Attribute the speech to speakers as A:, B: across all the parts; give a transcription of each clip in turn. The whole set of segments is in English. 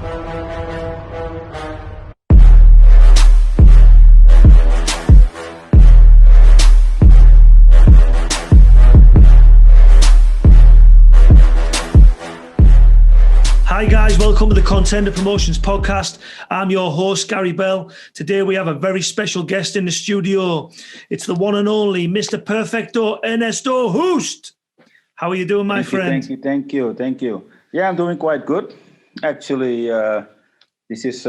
A: Hi guys, welcome to the Contender Promotions podcast. I'm your host, Garry Bell. Today we have a very special guest in the studio. It's the one and only Mr. Perfecto Ernesto Hoost. How are you doing, my friend?
B: Thank you. Yeah, I'm doing quite good. Actually, this is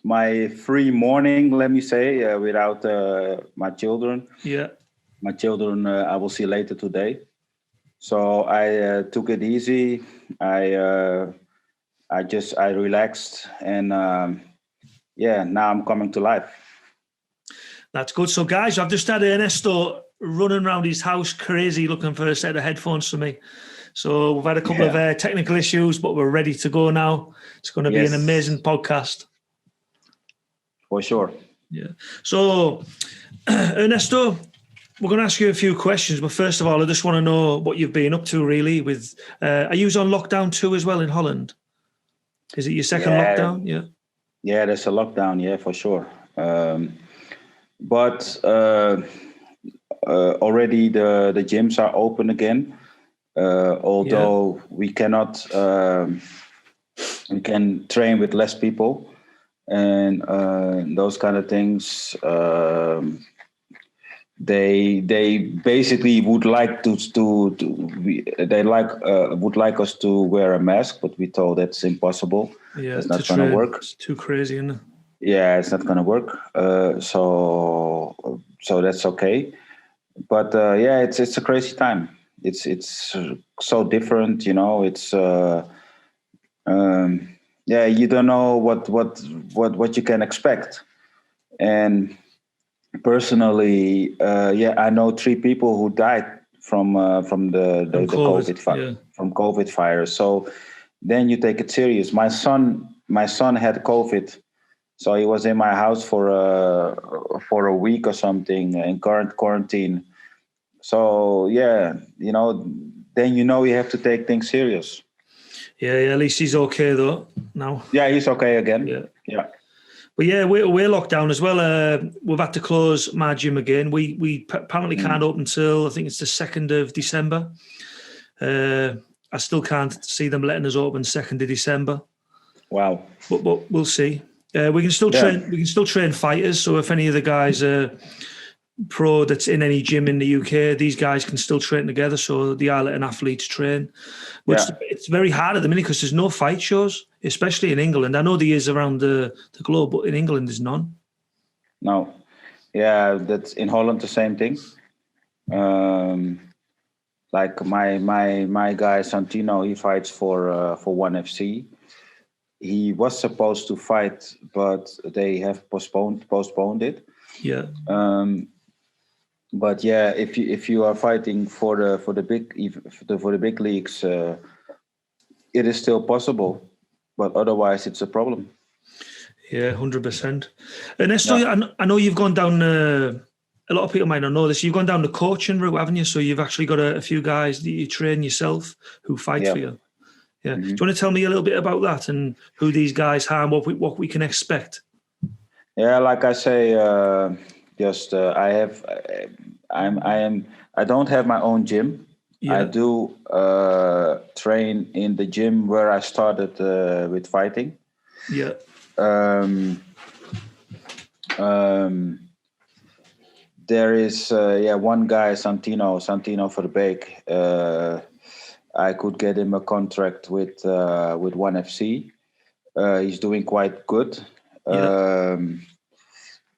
B: my free morning, let me say, without my children.
A: Yeah.
B: My children I will see later today. So I took it easy. I relaxed, and now I'm coming to life.
A: That's good. So guys, I've just had Ernesto running around his house crazy looking for a set of headphones for me. So we've had a couple of technical issues, but we're ready to go now. It's going to be an amazing podcast.
B: For sure.
A: Yeah. So Ernesto, we're going to ask you a few questions, but first of all, I just want to know what you've been up to really with, are you on lockdown too as well in Holland? Is it your second lockdown? Yeah.
B: Yeah, there's a lockdown. Yeah, for sure. But already the gyms are open again. Although we cannot, we can train with less people, and those kind of things. They basically would like would like us to wear a mask, but we told that's impossible.
A: Yeah,
B: it's not going to work.
A: It's too crazy, isn't it?
B: Yeah, it's not going to work. So that's okay. But it's a crazy time. It's so different, you know. It's you don't know what you can expect. And personally, I know 3 people who died from the COVID virus. So then you take it serious. My son had COVID, so he was in my house for a week or something in current quarantine. So then you have to take things serious.
A: Yeah. At least he's okay though now.
B: Yeah, he's okay again. Yeah.
A: But yeah, we're locked down as well. We've had to close my gym again. We apparently can't open until I think it's the 2nd of December. I still can't see them letting us open 2nd of December.
B: Wow.
A: But we'll see. We can still train. We can still train fighters. So if any of the guys are pro that's in any gym in the UK, these guys can still train together. So they are letting athletes train. Which it's very hard at the minute because there's no fight shows, especially in England. I know there is around the globe, but in England there's none.
B: No. Yeah, that's in Holland the same thing. Like my guy Santino, he fights for 1FC. He was supposed to fight, but they have postponed it.
A: Yeah.
B: But yeah, if you are fighting for the big leagues, it is still possible, but otherwise it's a problem.
A: Yeah, 100%. Ernesto, I know you've gone down. A lot of people might not know this. You've gone down the coaching route, haven't you? So you've actually got a few guys that you train yourself who fight for you. Yeah. Mm-hmm. Do you want to tell me a little bit about that and who these guys are and what we can expect?
B: Yeah, like I say, I don't have my own gym. Yeah. I do train in the gym where I started with fighting.
A: Yeah.
B: There is one guy, Santino Verbeek. I could get him a contract with 1FC. He's doing quite good.
A: Yeah.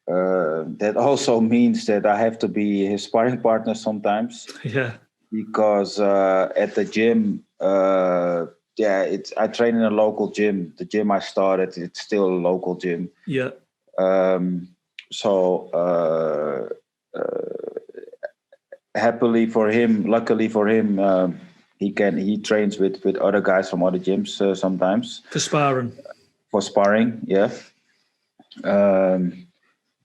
B: That also means that I have to be his sparring partner sometimes.
A: Yeah.
B: Because at the gym, I train in a local gym. The gym I started, it's still a local gym.
A: Yeah.
B: Happily for him, luckily for him, he trains with other guys from other gyms sometimes.
A: For sparring.
B: Yeah.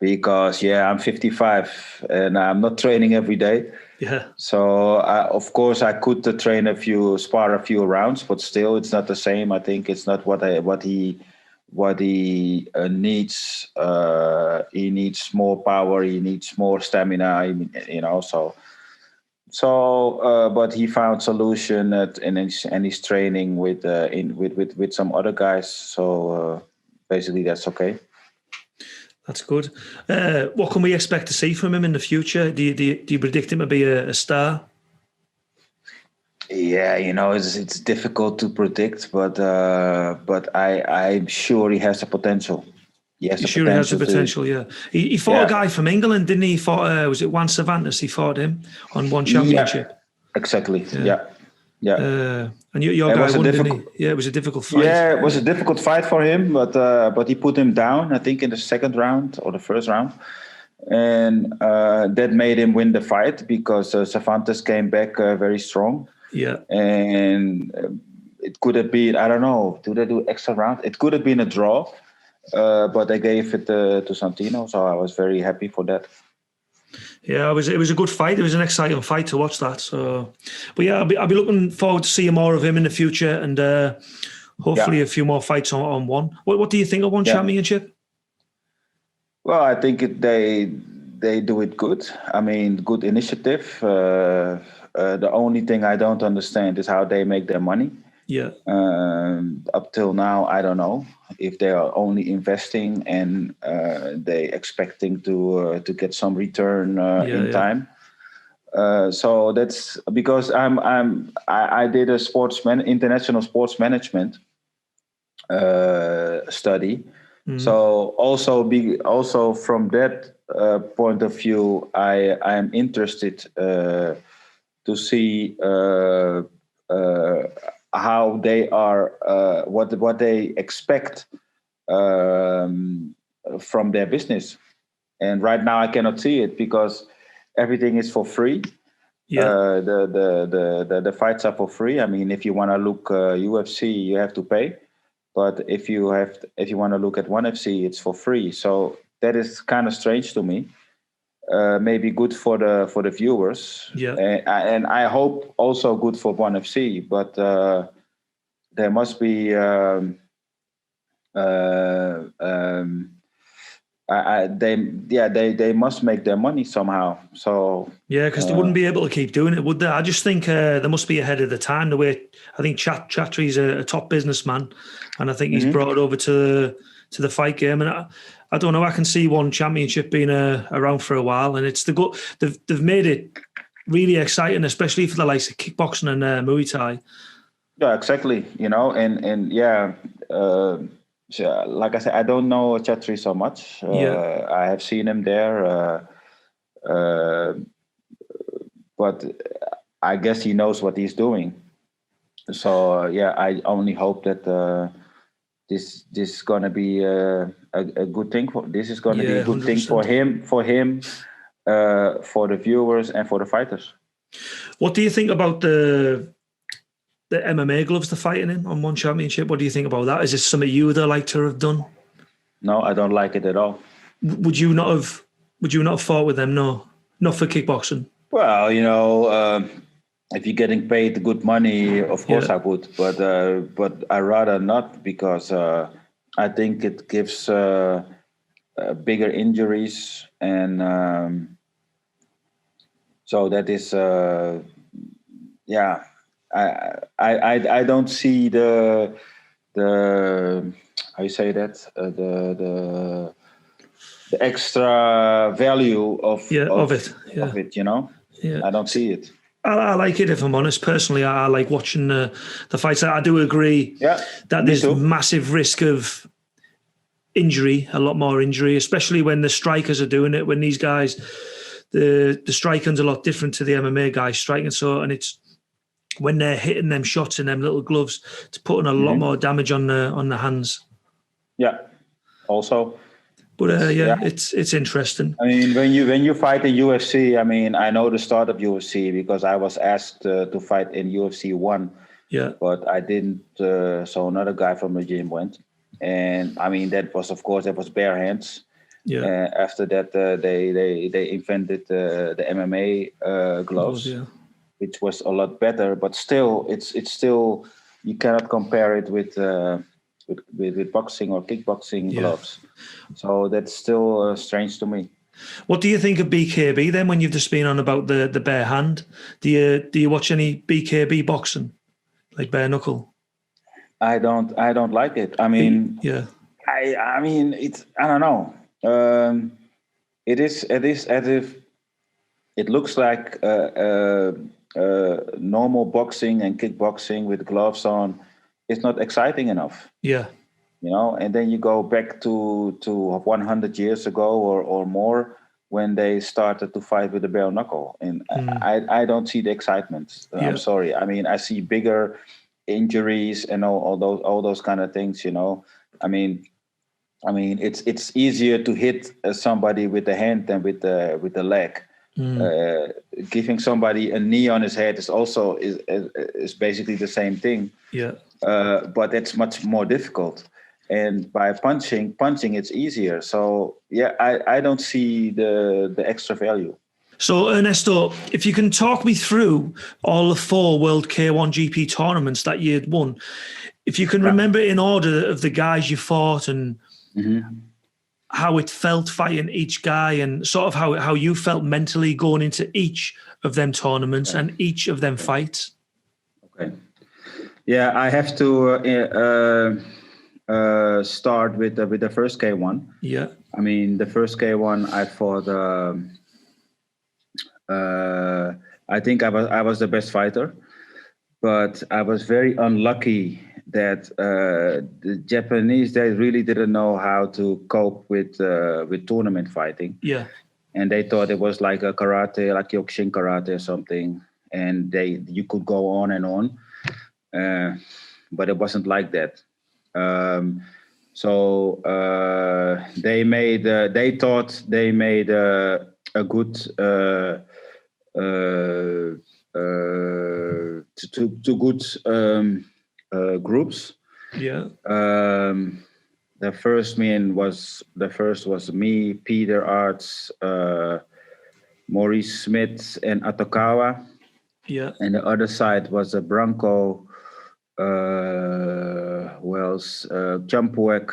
B: Because I'm 55 and I'm not training every day.
A: Yeah.
B: So of course I could spar a few rounds, but still it's not the same. I think it's not what he needs. He needs more power. He needs more stamina. But he found solution and he's training with some other guys. So basically that's okay.
A: That's good. What can we expect to see from him in the future? Do you predict him to be a star?
B: Yeah, it's difficult to predict, but I'm sure he has the potential.
A: He has the potential. Yeah, he fought a guy from England, didn't he? He fought was it Juan Cervantes? He fought him on one championship.
B: Yeah, exactly. Yeah.
A: And your guy won, didn't he? Yeah, it was a difficult fight.
B: Yeah, it was a difficult fight for him, but he put him down, I think, in the second round or the first round. And that made him win the fight because Cervantes came back very strong.
A: Yeah.
B: And it could have been, I don't know, do they do extra round? It could have been a draw, but they gave it to Santino, so I was very happy for that.
A: Yeah, it was a good fight. It was an exciting fight to watch that. So, but yeah, I'll be looking forward to seeing more of him in the future, and hopefully a few more fights on one. What do you think of one championship?
B: Well, I think they do it good. I mean, good initiative. The only thing I don't understand is how they make their money.
A: Yeah.
B: Up till now, I don't know if they are only investing and they expecting to get some return in time. So that's because I did a international sports management study. Mm. So also from that point of view, I am interested to see how they are, what they expect from their business. And right now I cannot see it because everything is for free. Yeah. The fights are for free. I mean, if you want to look UFC, you have to pay. But if you want to look at ONE FC, it's for free. So that is kind of strange to me. Maybe good for the viewers.
A: Yeah.
B: And I hope also good for ONE FC. But there must be they must make their money somehow. So
A: yeah, because they wouldn't be able to keep doing it, would they? I just think they must be ahead of the time. The way I think Chatri's a top businessman, and I think he's brought it over to the fight game. And I don't know. I can see one championship being around for a while, and it's they've made it really exciting, especially for the likes of kickboxing and Muay Thai.
B: Yeah, exactly. And yeah. So, like I said, I don't know Chatri so much. I have seen him there, but I guess he knows what he's doing. So I only hope that this is going to be a good thing. This is going to be a good 100%. Thing for him, for the viewers and for the fighters.
A: What do you think about the MMA gloves they're fighting in on one championship? What do you think about that? Is it something you would like to have done?
B: No, I don't like it at all.
A: Would you not have fought with them? No, not for kickboxing.
B: Well, if you're getting paid good money, of course I would. But I rather not because I think it gives bigger injuries, and so that is I don't see the how you say that the extra value of it. I don't see it.
A: I like it, if I'm honest. Personally, I like watching the fights. I do agree that there's massive risk of injury, a lot more injury, especially when the strikers are doing it. When these guys, the striking's a lot different to the MMA guys striking. So, and it's when they're hitting them shots in them little gloves, it's putting a lot more damage on the hands.
B: Yeah, also.
A: But it's interesting.
B: I mean, when you fight in UFC, I mean, I know the start of UFC because I was asked to fight in UFC 1.
A: Yeah.
B: But I didn't. So another guy from the gym went, and I mean that was bare hands,
A: Yeah.
B: After that, they invented the MMA gloves, which was a lot better. But still, it's still, you cannot compare it with boxing or kickboxing gloves. So that's still strange to me.
A: What do you think of BKB then? When you've just been on about the bare hand, do you watch any BKB boxing, like bare knuckle?
B: I don't like it. I mean, I mean, it's, I don't know. It is as if it looks like normal boxing and kickboxing with gloves on. It's not exciting enough.
A: Yeah.
B: And then you go back to 100 years ago or more, when they started to fight with the bare knuckle, and I don't see the excitement. I'm sorry. I mean, I see bigger injuries and all those kind of things. I mean, it's easier to hit somebody with the hand than with the leg. Giving somebody a knee on his head is basically the same thing.
A: Yeah.
B: But it's much more difficult. And by punching, it's easier. So yeah, I don't see the extra value.
A: So Ernesto, if you can talk me through all the 4 World K1 GP tournaments that you'd won, if you can remember in order of the guys you fought and how it felt fighting each guy, and sort of how you felt mentally going into each of them tournaments and each of them fights.
B: Okay. Yeah, I have to start with the first K1.
A: Yeah.
B: I mean, the first K1 I fought. I think I was the best fighter, but I was very unlucky that the Japanese, they really didn't know how to cope with tournament fighting.
A: Yeah.
B: And they thought it was like a karate, like Kyokushin karate or something, and you could go on and on, but it wasn't like that. So they thought they made a good two good groups.
A: Yeah.
B: The first was me, Peter Arts, Maurice Smith, and Atokawa.
A: Yeah.
B: And the other side was a Branko, Wells, Champuek,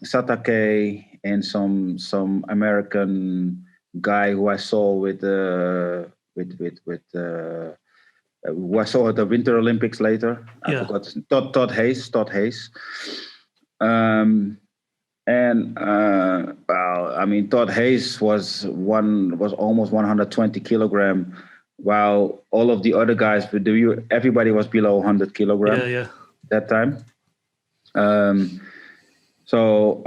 B: Satake, and some American guy who I saw who I saw at the Winter Olympics later. I forgot his name. Todd Hayes. Well, I mean, Todd Hayes was almost 120 kilogram, while all of the other guys, everybody was below 100 kilogram.
A: Yeah.
B: That time. So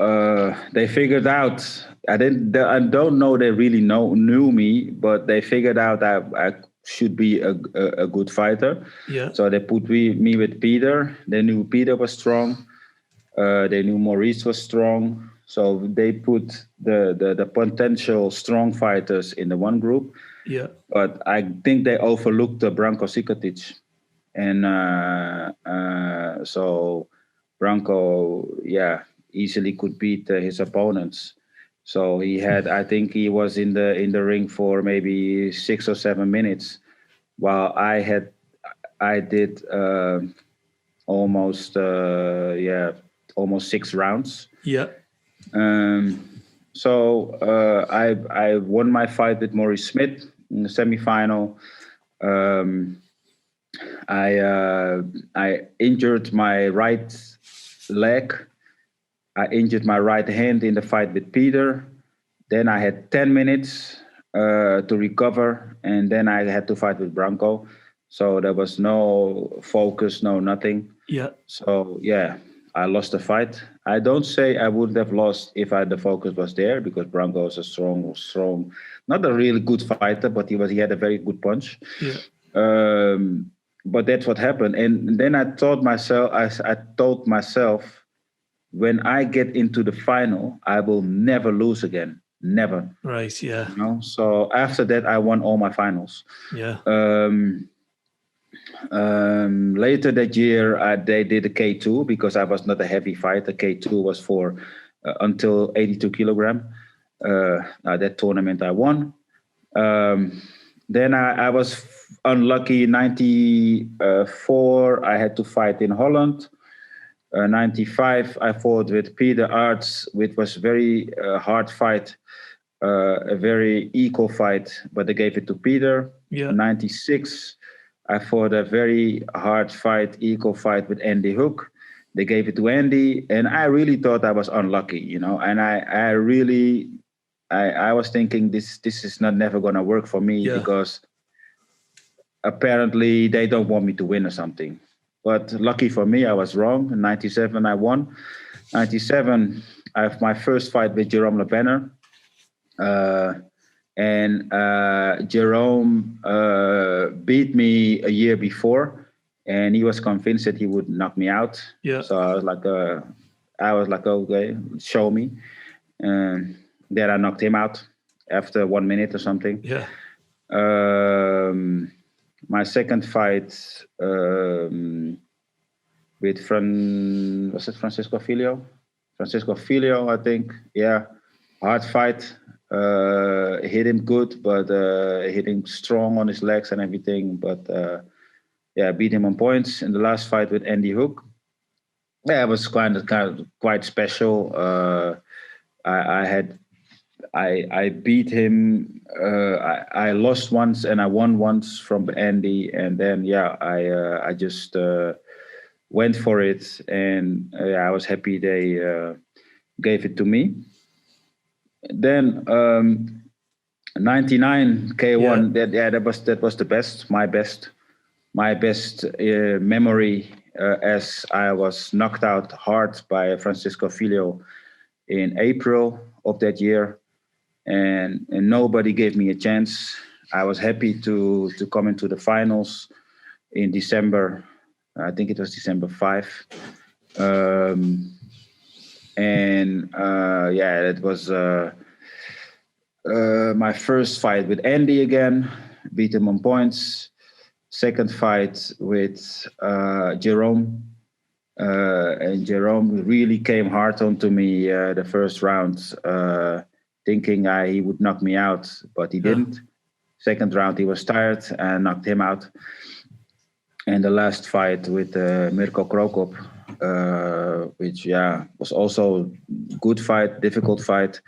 B: they figured out. I don't know. They really knew me, but they figured out that I should be a good fighter.
A: Yeah.
B: So they put me with Peter. They knew Peter was strong. They knew Maurice was strong. So they put the potential strong fighters in the one group.
A: Yeah.
B: But I think they overlooked the Branko Sikotic, and so Branko, easily could beat his opponents. So I think he was in the ring for maybe 6 or 7 minutes, while I did almost 6 rounds.
A: Yeah.
B: So I won my fight with Maurice Smith in the semifinal. I injured my right leg. I injured my right hand in the fight with Peter. Then I had 10 minutes to recover, and then I had to fight with Branko. So there was no focus, no nothing.
A: Yeah.
B: So I lost the fight. I don't say I wouldn't have lost if the focus was there, because Branko is a strong, not a really good fighter, but he had a very good punch.
A: Yeah.
B: But that's what happened. And then I told myself, when I get into the final, I will never lose again. Never.
A: Right. Yeah.
B: So after that, I won all my finals.
A: Yeah.
B: Later that year, they did a K2, because I was not a heavy fighter. K2 was for until 82 kilogram. That tournament I won. Then I was unlucky. 94, I had to fight in Holland. 95, I fought with Peter Arts, which was very hard fight, a very equal fight, but they gave it to Peter.
A: Yeah.
B: 96, I fought a very hard fight, equal fight with Andy Hook. They gave it to Andy, and I really thought I was unlucky, you know. And I really was thinking this is never gonna work for me because apparently they don't want me to win or something. But lucky for me, I was wrong. In 97, I won. 97, I have my first fight with Jerome LeBanner. And Jerome beat me a year before, and he was convinced that he would knock me out.
A: Yeah.
B: So I was like, okay, show me. And then I knocked him out after 1 minute or something.
A: Yeah.
B: My second fight with Francisco Filho? Francisco Filho, I think. Yeah, hard fight. Hit him good, but hit him strong on his legs and everything. But beat him on points. In the last fight with Andy Hook, it was quite special. I beat him. I lost once and I won once from Andy, and then I just went for it, and I was happy they gave it to me. Then 99 K1. That was the best. My best memory as I was knocked out hard by Francisco Filho in April of that year. And nobody gave me a chance. I was happy to come into the finals in December. I think it was December 5. It was my first fight with Andy again. Beat him on points. Second fight with Jerome. And Jerome really came hard onto me the first round. Thinking he would knock me out, but he didn't. Second round, he was tired and knocked him out. And the last fight with Mirko Krokop, which was also good fight, difficult fight.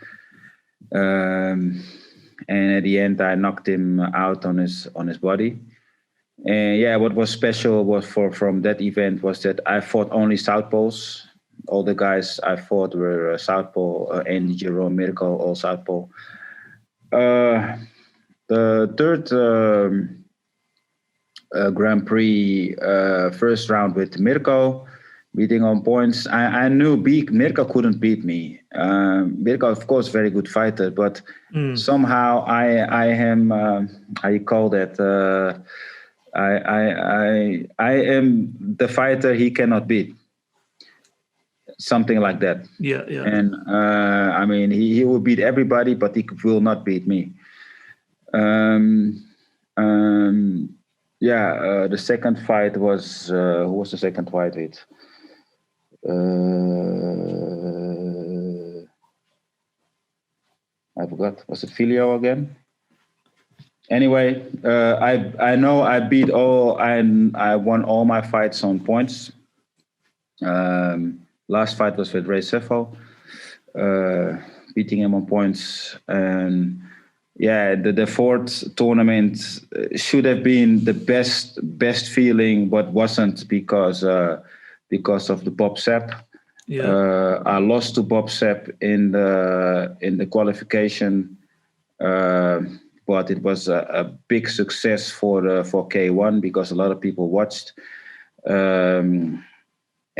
B: And at the end, I knocked him out on his body. And what was special was from that event was that I fought only southpaws. All the guys I fought were southpaw. Andy, Jerome, Mirko, all southpaw. The third Grand Prix, first round with Mirko, beating on points. I knew Mirko couldn't beat me. Mirko, of course, very good fighter, but somehow I am. How you call that? I am the fighter he cannot beat. Something like that.
A: Yeah.
B: And I mean, he will beat everybody, but he will not beat me. The second fight was who was the second fight with? I forgot. Was it Filio again? Anyway, I know I beat all. I won all my fights on points. Last fight was with Ray Cephal, beating him on points. And the fourth tournament should have been the best feeling, but wasn't because of the Bob Sapp. I lost to Bob Sapp in the qualification, but it was a big success for K1 because a lot of people watched.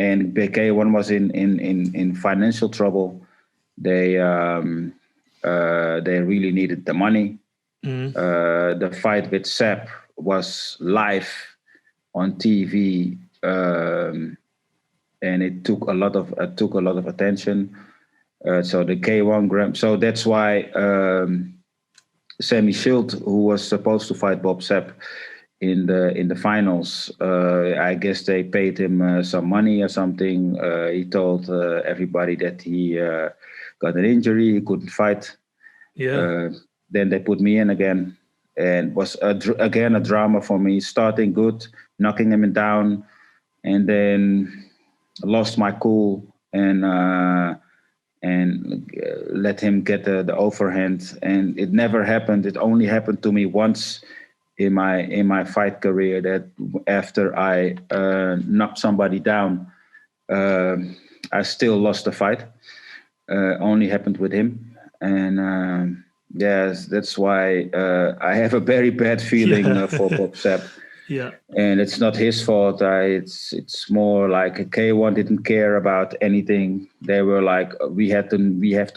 B: And K1 was in financial trouble. They really needed the money. The fight with Sapp was live on TV, and it took a lot of attention. So the K1 Grand. So that's why Sammy Schild, who was supposed to fight Bob Sapp in the finals. I guess they paid him some money or something. He told everybody that he got an injury, he couldn't fight.
A: Yeah.
B: Then they put me in again, and was again a drama for me. Starting good, knocking him down, and then lost my cool and let him get the overhand. And it never happened. It only happened to me once in my fight career, that after I knocked somebody down, I still lost the fight. Only happened with him. And yes, that's why I have a very bad feeling for Bob Sapp.
A: Yeah,
B: and it's not his fault. It's more like K1 didn't care about anything. They were like, we have to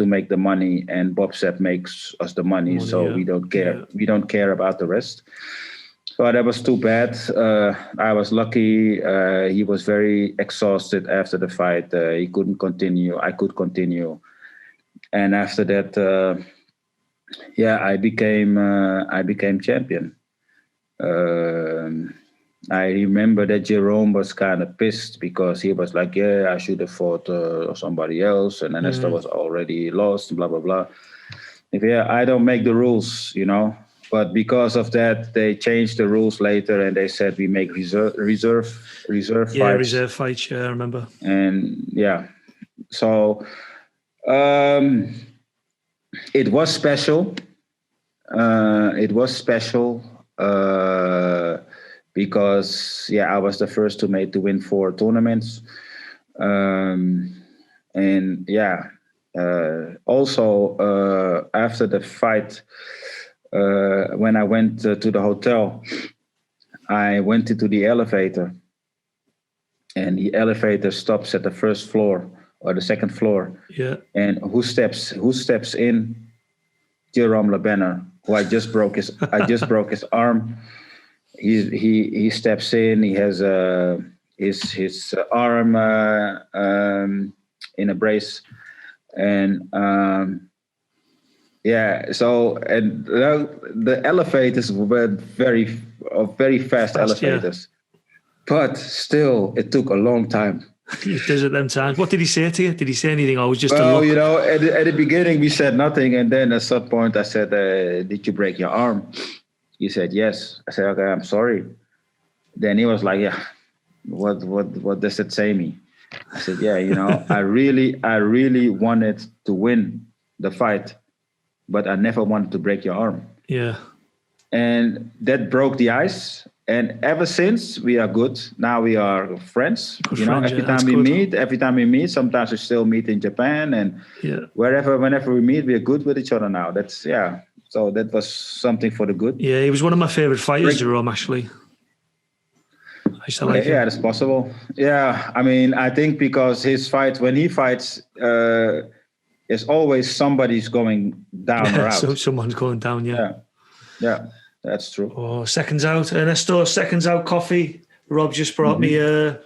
B: make the money, and Bob Sapp makes us the money, so we don't care. Yeah. We don't care about the rest. So that was too bad. I was lucky. He was very exhausted after the fight. He couldn't continue. I could continue. And after that, I became champion. I remember that Jerome was kind of pissed because he was like, I should have fought somebody else, and Ernesto was already lost, blah, blah, blah. I don't make the rules, But because of that, they changed the rules later, and they said we make reserve fights.
A: Yeah, reserve fights, I remember.
B: And so it was special. Because I was the first to win 4 tournaments, also after the fight, when I went to the hotel, I went into the elevator, and the elevator stops at the first floor or the second floor.
A: Yeah.
B: And who steps in? Jerome Lebanner, who I just broke his arm. He steps in. He has his arm in a brace, and So the elevators were very fast elevators, but still it took a long time.
A: It does at them times. What did he say to you? Did he say anything, or was just
B: a look? At the beginning we said nothing, and then at some point I said, "Did you break your arm?" He said, "Yes." I said, "Okay, I'm sorry." Then he was like, "Yeah, what does that say me?" I said, "Yeah, I really wanted to win the fight, but I never wanted to break your arm."
A: Yeah.
B: And that broke the ice. And ever since, we are good. Now we are friends. Every time we meet, sometimes we still meet in Japan, and whenever we meet, we are good with each other now. So that was something for the good.
A: Yeah, he was one of my favorite fighters, Jerome, actually. I used to like him.
B: Yeah, that's possible. Yeah, I mean, I think because when he fights, there's always somebody's going down or out.
A: So someone's going down,
B: Yeah. That's true.
A: Oh, seconds out. Ernesto, seconds out coffee. Rob just brought me a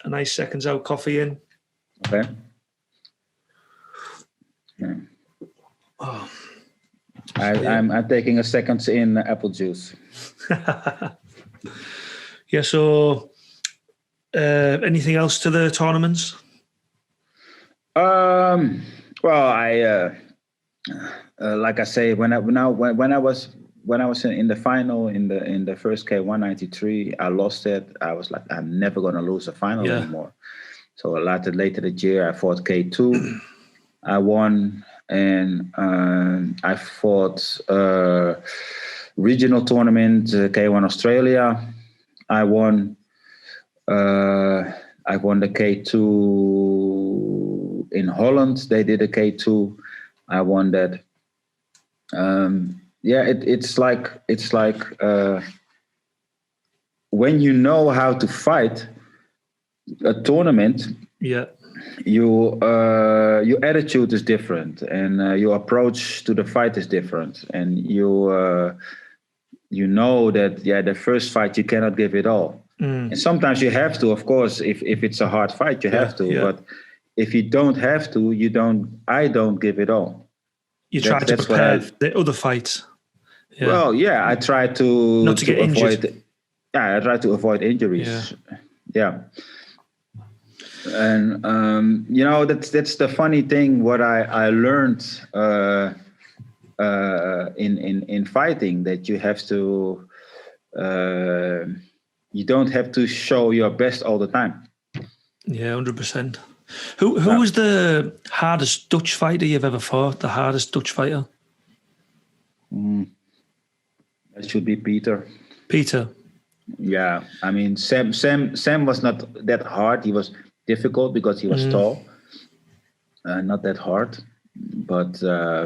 A: nice seconds out coffee in.
B: Okay.
A: Yeah. Oh.
B: I'm taking a seconds in apple juice.
A: So anything else to the tournaments?
B: Well, I like I say, when I was in the final in the first K193, I lost it. I was like, I'm never gonna lose a final anymore. So later that year, I fought K2. I won, and I fought regional tournament K1 Australia. I won. I won the K2 in Holland. They did a K2. I won that. It's like when you know how to fight a tournament, your attitude is different, and your approach to the fight is different, and you know that the first fight you cannot give it all, and sometimes you have to, of course, if it's a hard fight you have to, but if you don't have to, I don't give it all.
A: You try to prepare the other fights. Yeah.
B: Well, yeah, I try to
A: not to get
B: avoid.
A: injured.
B: Yeah, I try to avoid injuries. Yeah. And that's the funny thing. What I learned in fighting, that you have to you don't have to show your best all the time.
A: Yeah, 100%. Who was the hardest Dutch fighter you've ever fought? The hardest Dutch fighter?
B: That should be Peter.
A: Peter.
B: Yeah, I mean Sam was not that hard. He was difficult because he was tall. Not that hard, but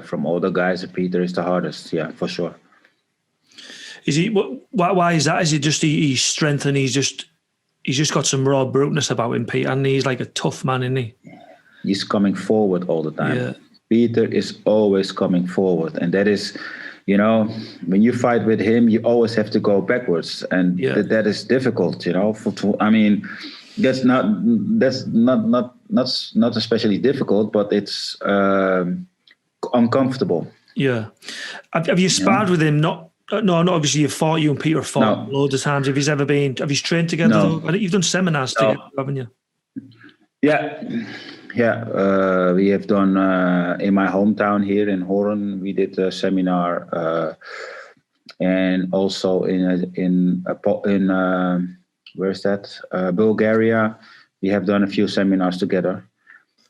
B: from all the guys, Peter is the hardest. Yeah, for sure.
A: Is he? Why is that? Is it just he's strength and he's just got some raw bruteness about him, Peter, and he's like a tough man, isn't he?
B: He's coming forward all the time.
A: Yeah.
B: Peter is always coming forward, and that is, when you fight with him, you always have to go backwards, and that is difficult. I mean, that's not especially difficult, but it's uncomfortable.
A: Yeah. Have you sparred with him? No, obviously you and Peter fought loads of times. Have you trained together?
B: No.
A: Though? I think you've done seminars together, haven't you?
B: Yeah. We have done in my hometown here in Hoorn. We did a seminar, and also in where's that? Bulgaria. We have done a few seminars together.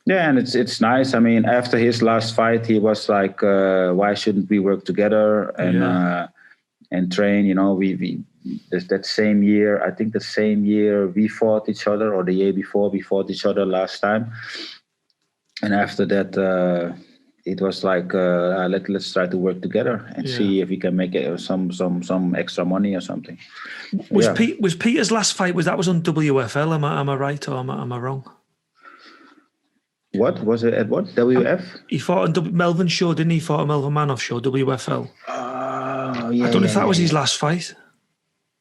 B: Yeah, and it's nice. I mean, after his last fight, he was like, "Why shouldn't we work together and train?" We that same year, I think the same year we fought each other, or the year before we fought each other last time. And after that, it was like, let's try to work together and see if we can make some extra money or something.
A: Was Peter's last fight? Was on WFL? Am I right or am I wrong?
B: What was it at? What WF?
A: He fought on Melvin show, didn't he? Fought a Melvin Manoff show, WFL.
B: Oh, yeah.
A: I don't know if that was his last fight.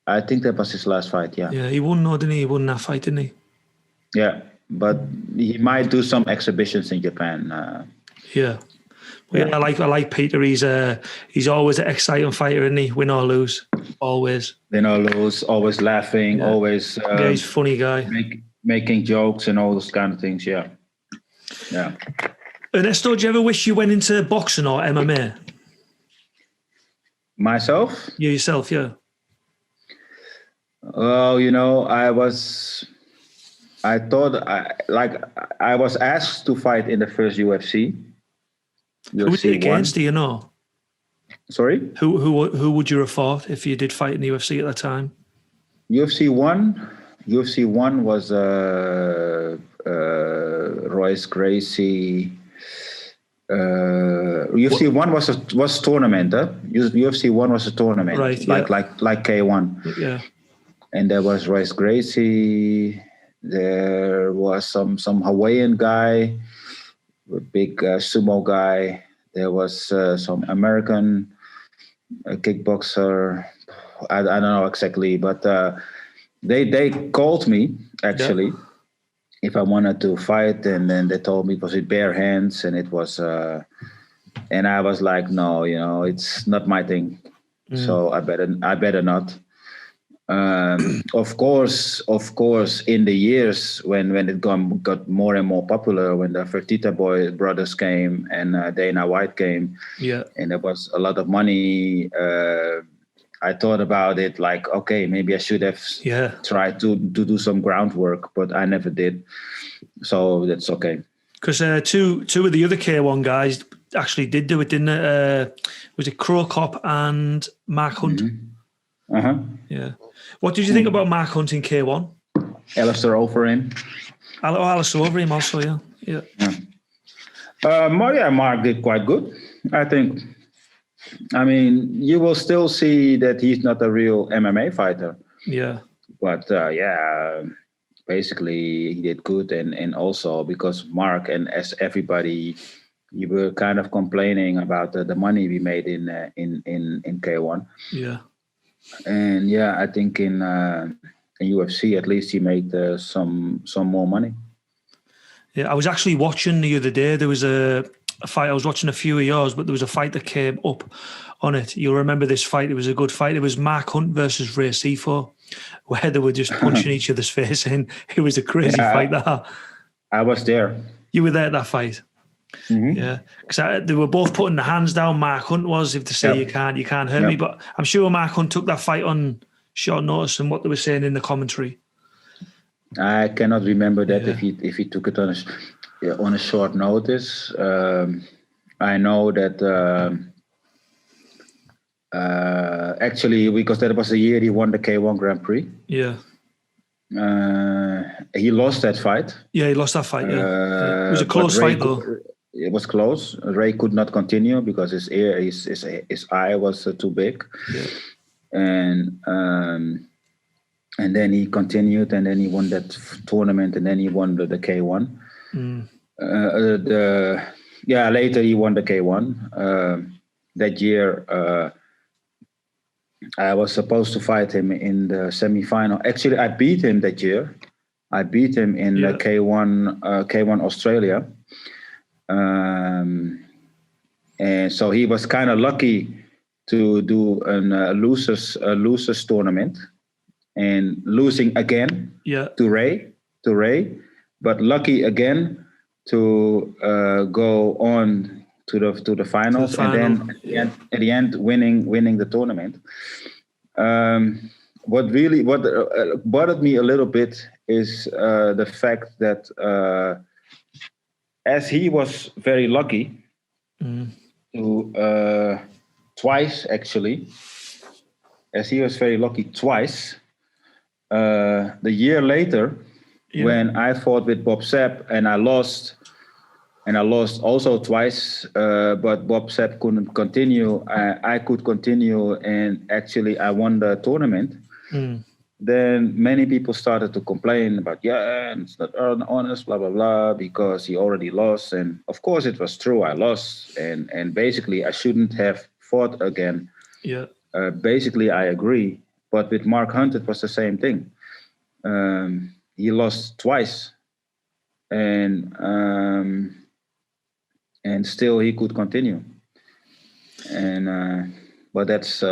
B: I think that was his last fight. Yeah.
A: Yeah, he won, didn't he? He won that fight, didn't he?
B: Yeah, but he might do some exhibitions in Japan.
A: Yeah. I like Peter. He's always an exciting fighter, isn't he? Win or lose, always.
B: Win or lose, always laughing, always.
A: He's a funny guy.
B: Making jokes and all those kind of things. Yeah. Yeah.
A: Ernesto, do you ever wish you went into boxing or MMA?
B: Myself?
A: You yourself, yeah.
B: Well, I was asked to fight in the first UFC.
A: Who was it against? Do you know?
B: Sorry?
A: Who would you have fought if you did fight in the UFC at that time?
B: UFC 1 was Royce Gracie. UFC 1 was tournament. UFC 1 was a tournament,
A: right?
B: Like K1.
A: Yeah.
B: And there was Royce Gracie. There was some Hawaiian guy, a big sumo guy. There was some American kickboxer. I don't know exactly, but they called me actually if I wanted to fight, and then they told me it was with bare hands, and it was, and I was like, no, it's not my thing, so I better not. Of course, in the years when it got more and more popular, when the Fertitta brothers came and Dana White came, and there was a lot of money, I thought about it like, okay, maybe I should have tried to do some groundwork, but I never did. So that's okay.
A: Because two of the other K1 guys actually did do it, didn't it? Was it Crow Cop and Mark Hunt?
B: Mm-hmm. Uh-huh.
A: Yeah. What did you think about Mark Hunt in K1?
B: Alistair Overeem.
A: Alistair Overeem also, yeah.
B: Mark did quite good, I think. I mean, you will still see that he's not a real MMA fighter.
A: Yeah.
B: But basically he did good, and also because Mark and as everybody, you were kind of complaining about the money we made in K1.
A: Yeah.
B: And I think in UFC at least he made some more money.
A: Yeah, I was actually watching the other day. There was a fight. I was watching a few of yours, but there was a fight that came up on it. You'll remember this fight. It was a good fight. It was Mark Hunt versus Ray Seafor, where they were just punching each other's face in. It was a crazy fight. That
B: I was there.
A: You were there at that fight.
B: Mm-hmm.
A: Yeah, because they were both putting their hands down. Mark Hunt was, if they say you can't hurt me. But I'm sure Mark Hunt took that fight on short notice and what they were saying in the commentary.
B: I cannot remember that if he took it on a short notice. I know that actually, because that was the year he won the K1 Grand Prix.
A: Yeah.
B: He lost that fight.
A: Yeah, he lost that fight. Yeah. It was a close fight though.
B: It was close. Ray could not continue because his eye was too big.
A: Yeah.
B: And then he continued, and then he won that tournament, and then he won the K1. Later he won the K1. That year, I was supposed to fight him in the semifinal. Actually, I beat him that year. I beat him in the K1 Australia. And so he was kind of lucky to do a losers tournament and losing again to Ray, but lucky again to go on to the finals, and then at the end winning the tournament. What bothered me a little bit is the fact that as he was very lucky to twice actually, as he was very lucky twice. The year later, when I fought with Bob Sapp and I lost also twice, but Bob Sapp couldn't continue. I could continue, and actually I won the tournament. Then many people started to complain about, it's not honest, blah, blah, blah, because he already lost. And of course it was true, I lost. And basically I shouldn't have fought again.
A: Yeah.
B: Basically I agree. But with Mark Hunt, it was the same thing. He lost twice. And still he could continue. And but that's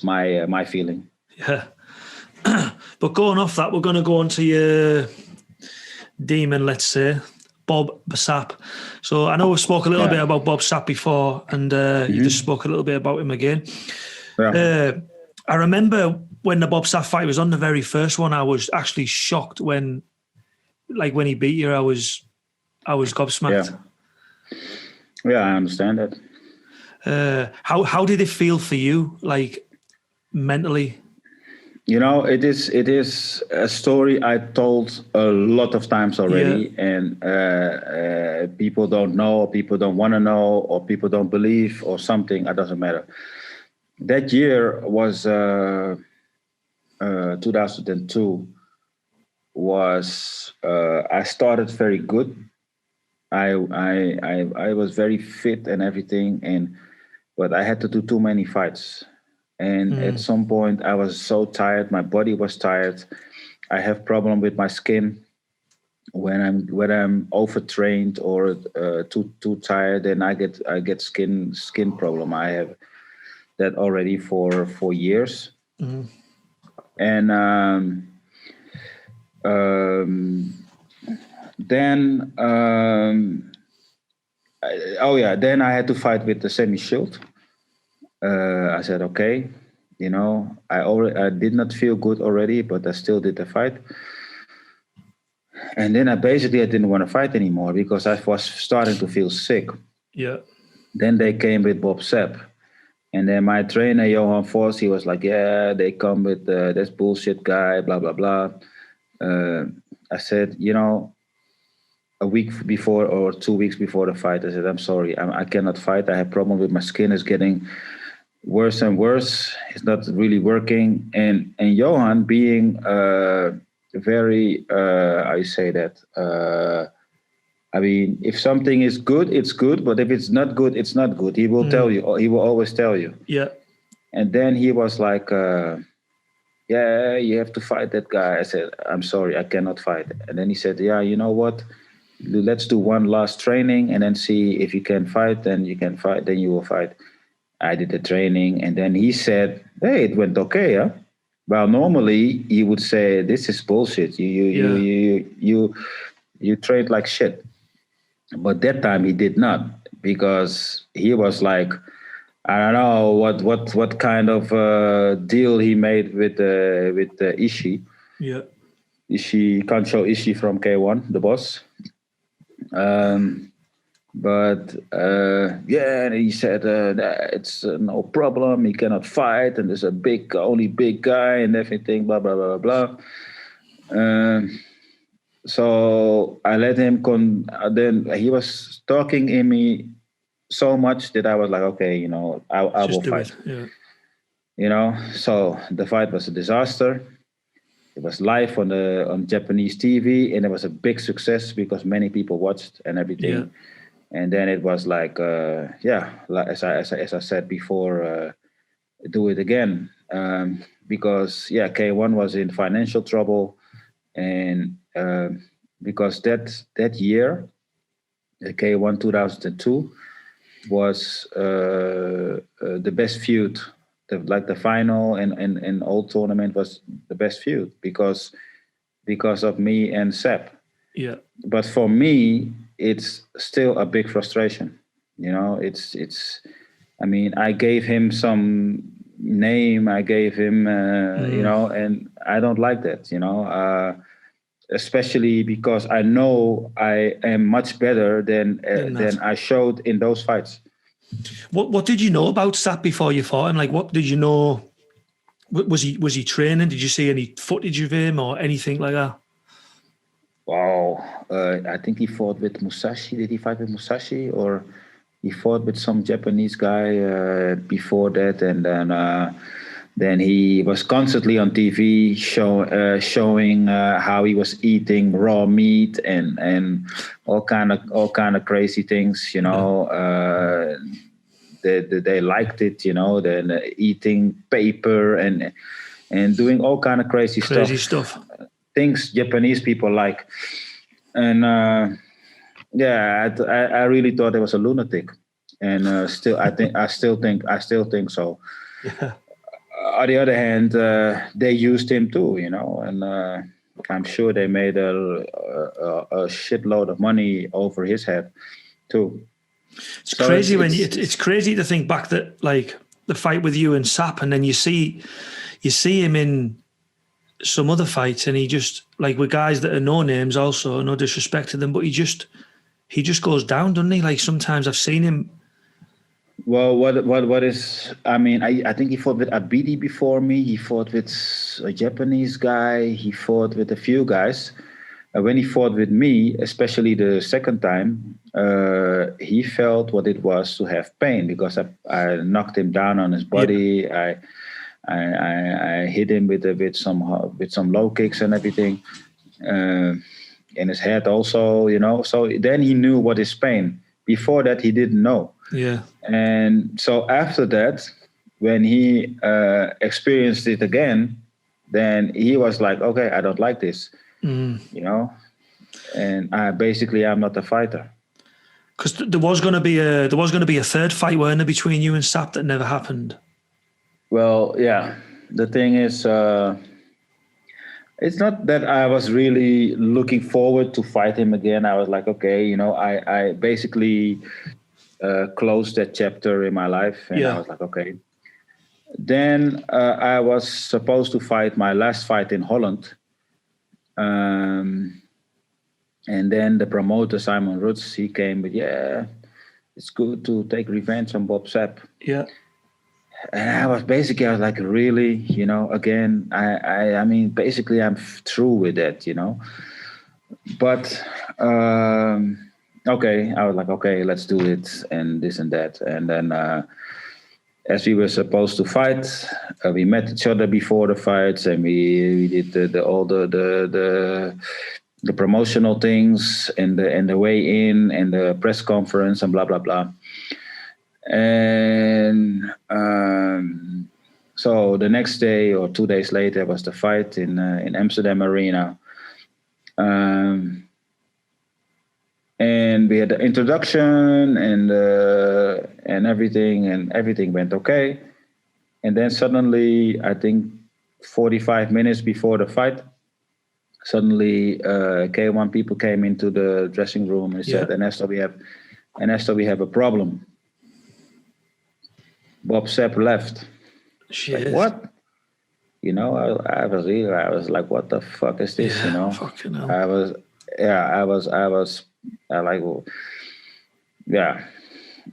B: my feeling.
A: Yeah. But going off that, we're going to go on to your demon, let's say, Bob Sapp. So I know we spoke a little bit about Bob Sapp before, and you just spoke a little bit about him again. Yeah. I remember when the Bob Sapp fight was on, the very first one, I was actually shocked when he beat you. I was gobsmacked.
B: Yeah, I understand that.
A: How did it feel for you, like mentally?
B: You know, it is a story I told a lot of times already, and people don't know, or people don't want to know, or people don't believe, or something. It doesn't matter. That year was 2002. I started very good. I was very fit and everything, but I had to do too many fights. And at some point I was so tired, my body was tired. I have problem with my skin when I'm overtrained or too tired, and I get skin problem. I have that already for 4 years. And then then I had to fight with the Semi Shield. I said, okay, you know, I did not feel good already, but I still did the fight. And then I didn't want to fight anymore because I was starting to feel sick.
A: Yeah.
B: Then they came with Bob Sapp. And then my trainer, Johan Vos, he was like, they come with this bullshit guy, blah, blah, blah. I said, you know, a week before or 2 weeks before the fight, I said, I'm sorry, I cannot fight. I have problem with my skin. It's getting worse and worse. It's not really working. And Johan being very, I say that, I mean, if something is good, it's good. But if it's not good, it's not good. He will tell you. He will always tell you.
A: Yeah.
B: And then he was like, you have to fight that guy. I said, I'm sorry, I cannot fight. And then he said, yeah, you know what? let's do one last training and then see if you can fight. Then you can fight. Then you will fight. I did the training, and then he said, "Hey, it went okay, huh?" Well, normally he would say, "This is bullshit. You trained like shit." But that time he did not, because he was like, I don't know what kind of deal he made with Ishii.
A: Yeah.
B: Kancho Ishii from K1, the boss. But yeah, and he said it's no problem. He cannot fight, and there's a only big guy, and everything. Blah blah blah blah. So I let him. Then he was talking in me so much that I was like, okay, I will fight.
A: Yeah.
B: So the fight was a disaster. It was live on Japanese TV, and it was a big success because many people watched and everything.
A: Yeah.
B: And then it was like, like as I said before, do it again, because K1 was in financial trouble, and because that year, K1 2002 was the best feud. The final and all tournament was the best feud because of me and Sepp.
A: Yeah.
B: But for me, it's still a big frustration. It's. I mean, I gave him some name. I gave him, and I don't like that. Especially because I know I am much better than I showed in those fights.
A: What did you know about Sap before you fought him? Like, what did you know? Was he training? Did you see any footage of him or anything like that?
B: Wow, I think he fought with Musashi. Did he fight with Musashi, or he fought with some Japanese guy before that? And then he was constantly on TV showing how he was eating raw meat and all kind of crazy things. They liked it. Then eating paper and doing all kind of crazy stuff. Things Japanese people like. And I really thought he was a lunatic, and I still think so.
A: Yeah.
B: On the other hand, they used him too, and I'm sure they made a shitload of money over his head too.
A: It's crazy it's crazy to think back that, like, the fight with you and Sap, and then you see him in some other fights, and he just, like, with guys that are no names also, no disrespect to them, but he just goes down, doesn't he? Like, sometimes I've seen him.
B: Well, what is? I mean, I think he fought with Abidi before me. He fought with a Japanese guy. He fought with a few guys. When he fought with me, especially the second time, he felt what it was to have pain because I knocked him down on his body. Yeah. I hit him with some low kicks and everything, in his head also. So then he knew what is pain. Before that, he didn't know.
A: Yeah.
B: And so after that, when he experienced it again, then he was like, okay, I don't like this. And I'm not a fighter.
A: Because there was going to be a third fight, weren't there, between you and Sap that never happened?
B: Well, yeah. The thing is, it's not that I was really looking forward to fight him again. I was like, okay, I basically closed that chapter in my life, and I was like, okay. Then I was supposed to fight my last fight in Holland. And then the promoter, Simon Roots, he came with, it's good to take revenge on Bob Sapp.
A: Yeah.
B: And I was like, really, again, I mean, basically I'm through with that, But, okay, I was like, okay, let's do it, and this and that. And then as we were supposed to fight, we met each other before the fights, and we did all the promotional things and the weigh in and the press conference and blah blah blah. And so the next day or 2 days later was the fight in Amsterdam Arena. then we had the introduction and everything went okay. And then suddenly, I think 45 minutes before the fight, suddenly K1 people came into the dressing room and said, Ernesto, we have a problem. Bob Sapp left.
A: Shit.
B: Like, what? You know, I was like, what the fuck is this?
A: Yeah,
B: you know,
A: fucking hell.
B: I was like, well, yeah.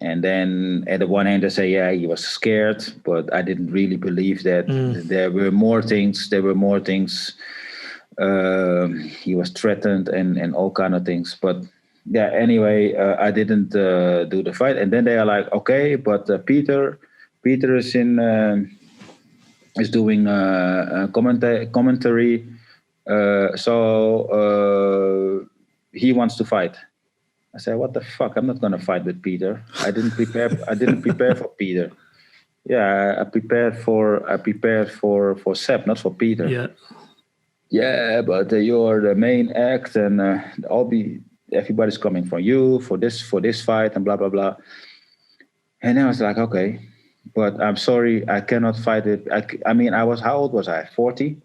B: And then at the one hand, I say, yeah, he was scared, but I didn't really believe that. There were more things. He was threatened and all kind of things. But yeah, anyway, I didn't do the fight. And then they are like, okay, but Peter is is doing commentary. So he wants to fight. I said, what the fuck? I'm not going to fight with Peter. I didn't prepare for Peter. Yeah, I prepared for Sepp, not for Peter.
A: Yeah.
B: Yeah, but you're the main act, and everybody's coming for you for this fight, and blah blah blah. And I was like, okay, but I'm sorry, I cannot fight it. I mean, how old was I? 40,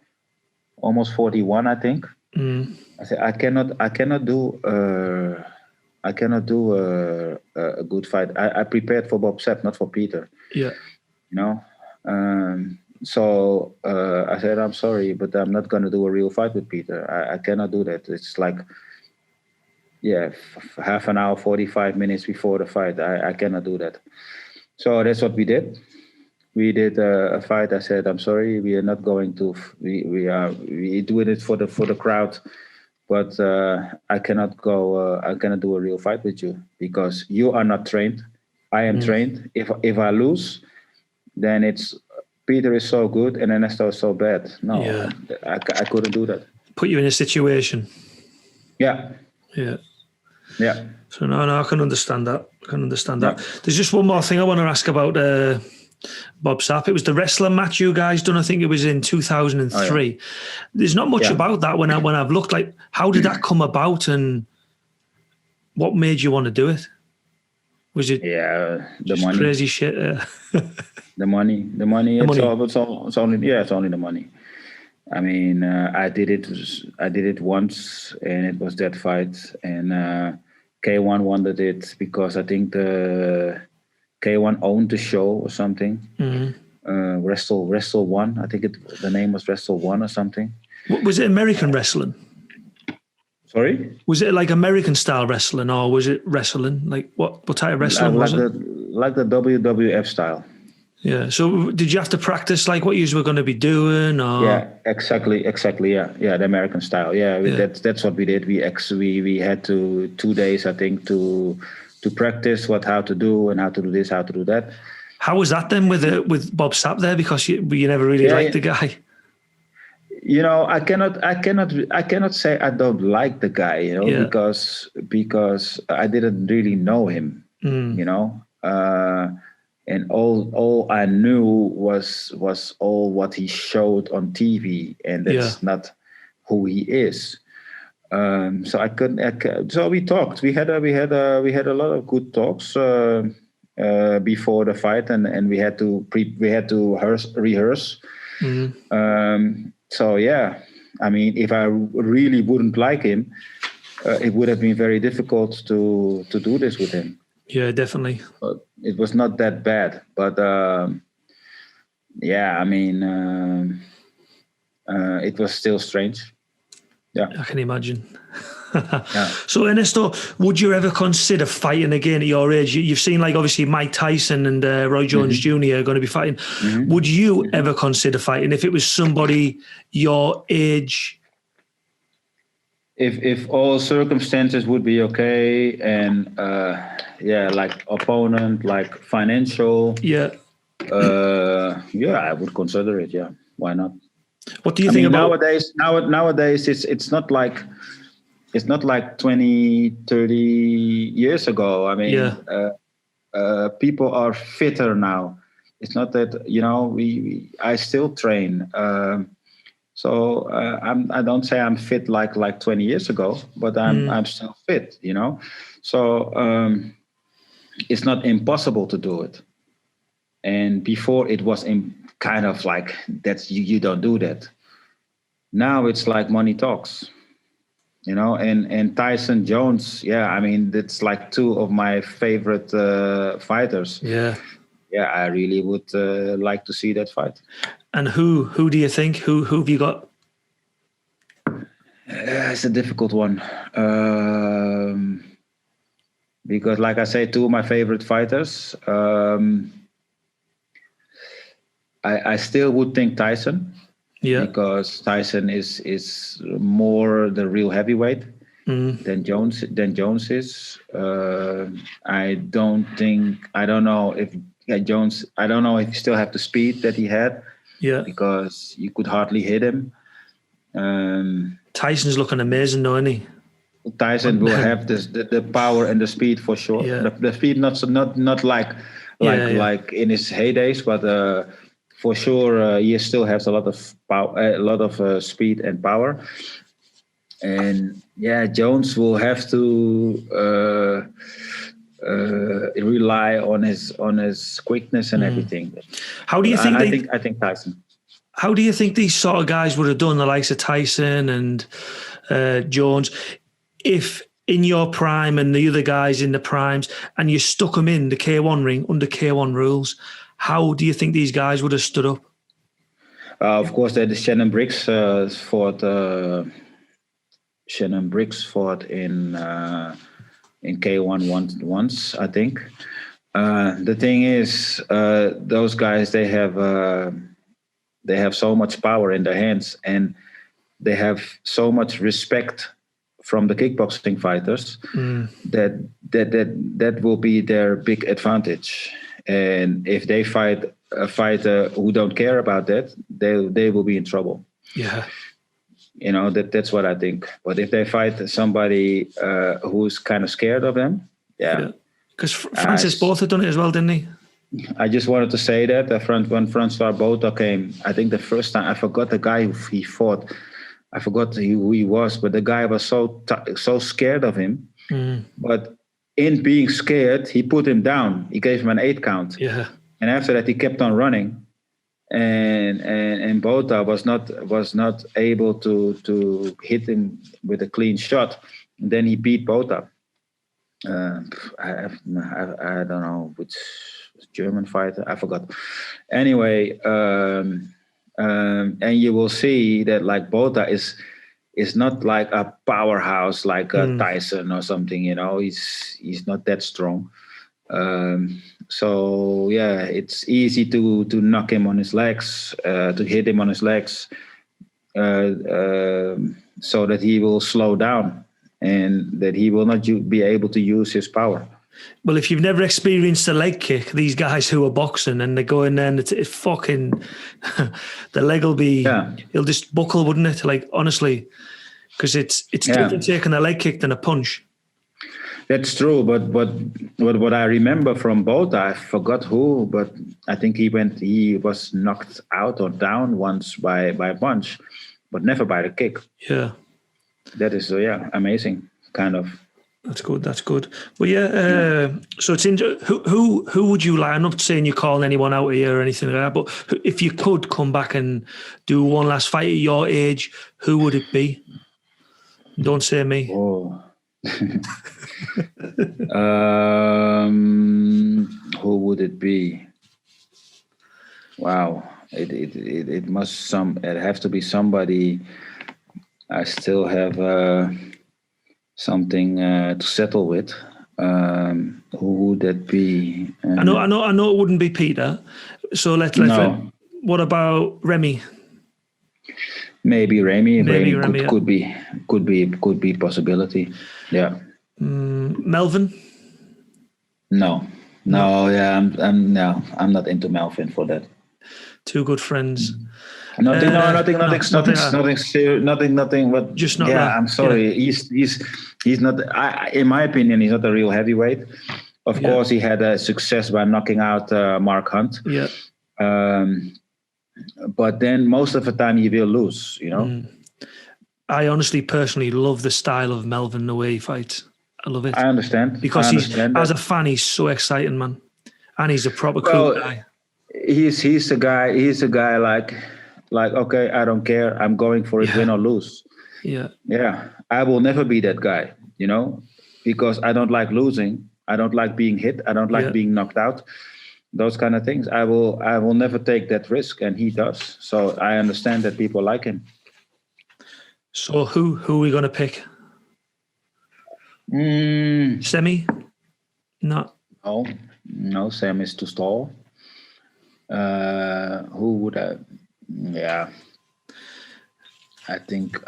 B: almost 41, I think. I said, I cannot do a good fight. I prepared for Bob Sapp, not for Peter.
A: Yeah.
B: You know. So I said, I'm sorry, but I'm not going to do a real fight with Peter. I cannot do that. It's like, half an hour, 45 minutes before the fight. I cannot do that. So that's what we did. We did a fight. I said, I'm sorry, we are not going to. We doing it for the crowd, but I cannot go. I cannot do a real fight with you because you are not trained. I am trained. If I lose, then it's. Peter is so good and Ernesto is so bad. No, I couldn't do that.
A: Put you in a situation.
B: Yeah.
A: So no, I can understand that. There's just one more thing I want to ask about Bob Sapp. It was the wrestling match you guys done. I think it was in 2003. Oh, yeah. There's not much about that when I've looked. Like, how did that come about and what made you want to do it? Was it
B: the money,
A: crazy shit?
B: The money. It's only the money. I mean, I did it once, and it was that fight. And K1 wanted it because I think the K1 owned the show or something. Wrestle One. I think the name was Wrestle One or something.
A: Was it American wrestling?
B: Sorry?
A: Was it like American style wrestling, or was it wrestling? Like what type of wrestling was it?
B: Like the WWF style.
A: Yeah. So did you have to practice like what you were going to be doing? Or?
B: Yeah, exactly. Yeah, the American style. Yeah, that's what we did. We had 2 days, I think, to practice how to do and how to do this, how to do that.
A: How was that then with Bob Sapp there? Because you never really liked the guy.
B: You know, I cannot say I don't like the guy, you know, because I didn't really know him, you know, and all I knew was all what he showed on TV, and that's not who he is. So I couldn't. So we talked. We had a lot of good talks before the fight, and we had to rehearse. So yeah, I mean, if I really wouldn't like him, it would have been very difficult to do this with him.
A: Yeah, definitely.
B: But it was not that bad, but I mean, it was still strange. Yeah,
A: I can imagine. So Ernesto, would you ever consider fighting again at your age? You've seen, like, obviously Mike Tyson and Roy Jones Jr. are going to be fighting. Would you ever consider fighting if it was somebody your age?
B: If all circumstances would be okay, and like opponent, like financial, I would consider it. Yeah, why not?
A: What do you think about
B: nowadays? It's not like 20, 30 years ago. I mean, people are fitter now. It's not that, you know, I still train. So I don't say I'm fit like 20 years ago, but I'm still fit, you know. So it's not impossible to do it. And before it was kind of like that's you don't do that. Now it's like money talks, you know. And Tyson Jones, yeah, I mean that's like two of my favorite fighters.
A: Yeah.
B: Yeah, I really would like to see that fight.
A: And who do you think? Who have you got?
B: It's a difficult one. Because like I say, two of my favorite fighters. I still would think Tyson.
A: Yeah.
B: Because Tyson is more the real heavyweight than Jones is. I don't know if Jones. I don't know if he still have the speed that he had.
A: Yeah.
B: Because you could hardly hit him.
A: Tyson's looking amazing, though, isn't he?
B: Tyson will have the power and the speed for sure.
A: Yeah.
B: The speed not like in his heydays, but for sure he still has a lot of power, a lot of speed and power. And yeah, Jones will have to rely on his quickness and everything.
A: How do you think?
B: I think Tyson.
A: How do you think these sort of guys would have done, the likes of Tyson and Jones, if in your prime and the other guys in the primes, and you stuck them in the K1 ring under K1 rules? How do you think these guys would have stood up?
B: Of course, the Shannon Briggs fought. Shannon Briggs fought in K1 once, I think. The thing is, those guys they have so much power in their hands, and they have so much respect from the kickboxing fighters that will be their big advantage. And if they fight a fighter who don't care about that, they will be in trouble.
A: Yeah.
B: You know, that's what I think. But if they fight somebody who's kind of scared of them, yeah.
A: Because Francis Botha had done it as well, didn't he?
B: I just wanted to say that when Francois Botha came, I think the first time, I forgot the guy who he fought. I forgot who he was, but the guy was so scared of him. But in being scared, he put him down. He gave him an 8 count.
A: Yeah.
B: And after that, he kept on running. And Botha was not able to hit him with a clean shot. And then he beat Botha. I don't know which German fighter, I forgot. Anyway, and you will see that like Botha is not like a powerhouse like Tyson or something. You know, he's not that strong. So yeah, it's easy to knock him on his legs, to hit him on his legs, so that he will slow down and that he will not be able to use his power.
A: Well, if you've never experienced a leg kick, these guys who are boxing and they go in there and it's fucking, the leg will be, it'll just buckle, wouldn't it? Like, honestly, because it's different taking a leg kick than a punch.
B: That's true, but what I remember from Botha, I forgot who, but I think he was knocked out or down once by a punch, but never by the kick.
A: Yeah.
B: That is, amazing, kind of.
A: That's good. Well, so it's who would you like? I'm not saying you're calling anyone out here or anything like that, but if you could come back and do one last fight at your age, who would it be? Don't say me.
B: Oh. Who would it be? Wow, it have to be somebody. I still have something to settle with. Who would that be?
A: I know it wouldn't be Peter. So let's
B: no.
A: What about Remy?
B: Maybe Remy.
A: Remy
B: could be a possibility. Yeah.
A: Melvin?
B: No. Yeah, I'm not into Melvin for that.
A: Two good friends.
B: Nothing serious. Nothing. But
A: just not.
B: Yeah, I'm sorry. Yeah. He's not. In my opinion, he's not a real heavyweight. Of course, he had a success by knocking out Mark Hunt.
A: Yeah.
B: but then most of the time he will lose, you know.
A: I honestly, personally love the style of Melvin the way he fights. I love it.
B: I understand.
A: Because as a fan, he's so exciting, man. And he's a proper cool guy.
B: He's a guy. He's a guy like okay, I don't care. I'm going for it, win or lose.
A: Yeah.
B: Yeah. I will never be that guy, you know, because I don't like losing. I don't like being hit. I don't like being knocked out. Those kind of things. I will never take that risk, and he does. So I understand that people like him.
A: So who are we gonna pick? Semi? No.
B: No, Sam is too tall. Who would I? Yeah, I think.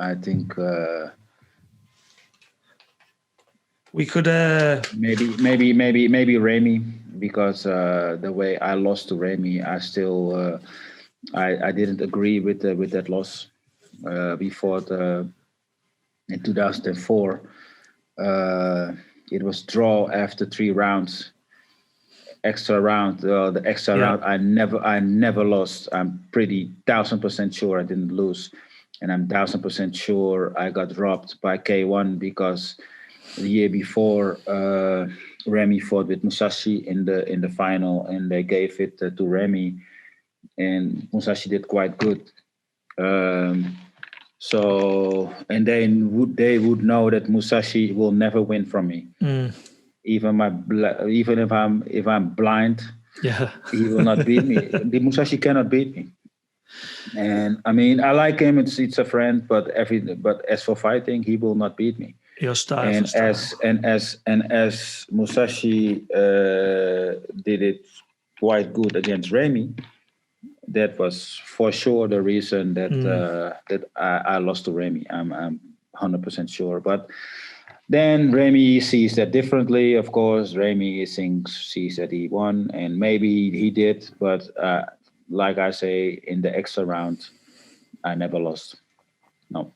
A: We could
B: maybe Remy, because the way I lost to Remy, I still I didn't agree with that loss. Before in 2004, it was draw after 3 rounds. Extra round, the extra round, I never lost. I'm pretty 1000% sure I didn't lose, and I'm 1000% sure I got robbed by K1 because the year before Remy fought with Musashi in the final, and they gave it to Remy, and Musashi did quite good. So, and they would know that Musashi will never win from me. Even if I'm blind, he will not beat me. The Musashi cannot beat me. And I mean, I like him. It's a friend, but as for fighting, he will not beat me.
A: Your style.
B: And as Musashi did it quite good against Remy, that was for sure the reason that I lost to Remy. I'm 100% sure, but. Then Remy sees that differently. Of course, Remy sees that he won, and maybe he did. But like I say, in the extra round, I never lost. No.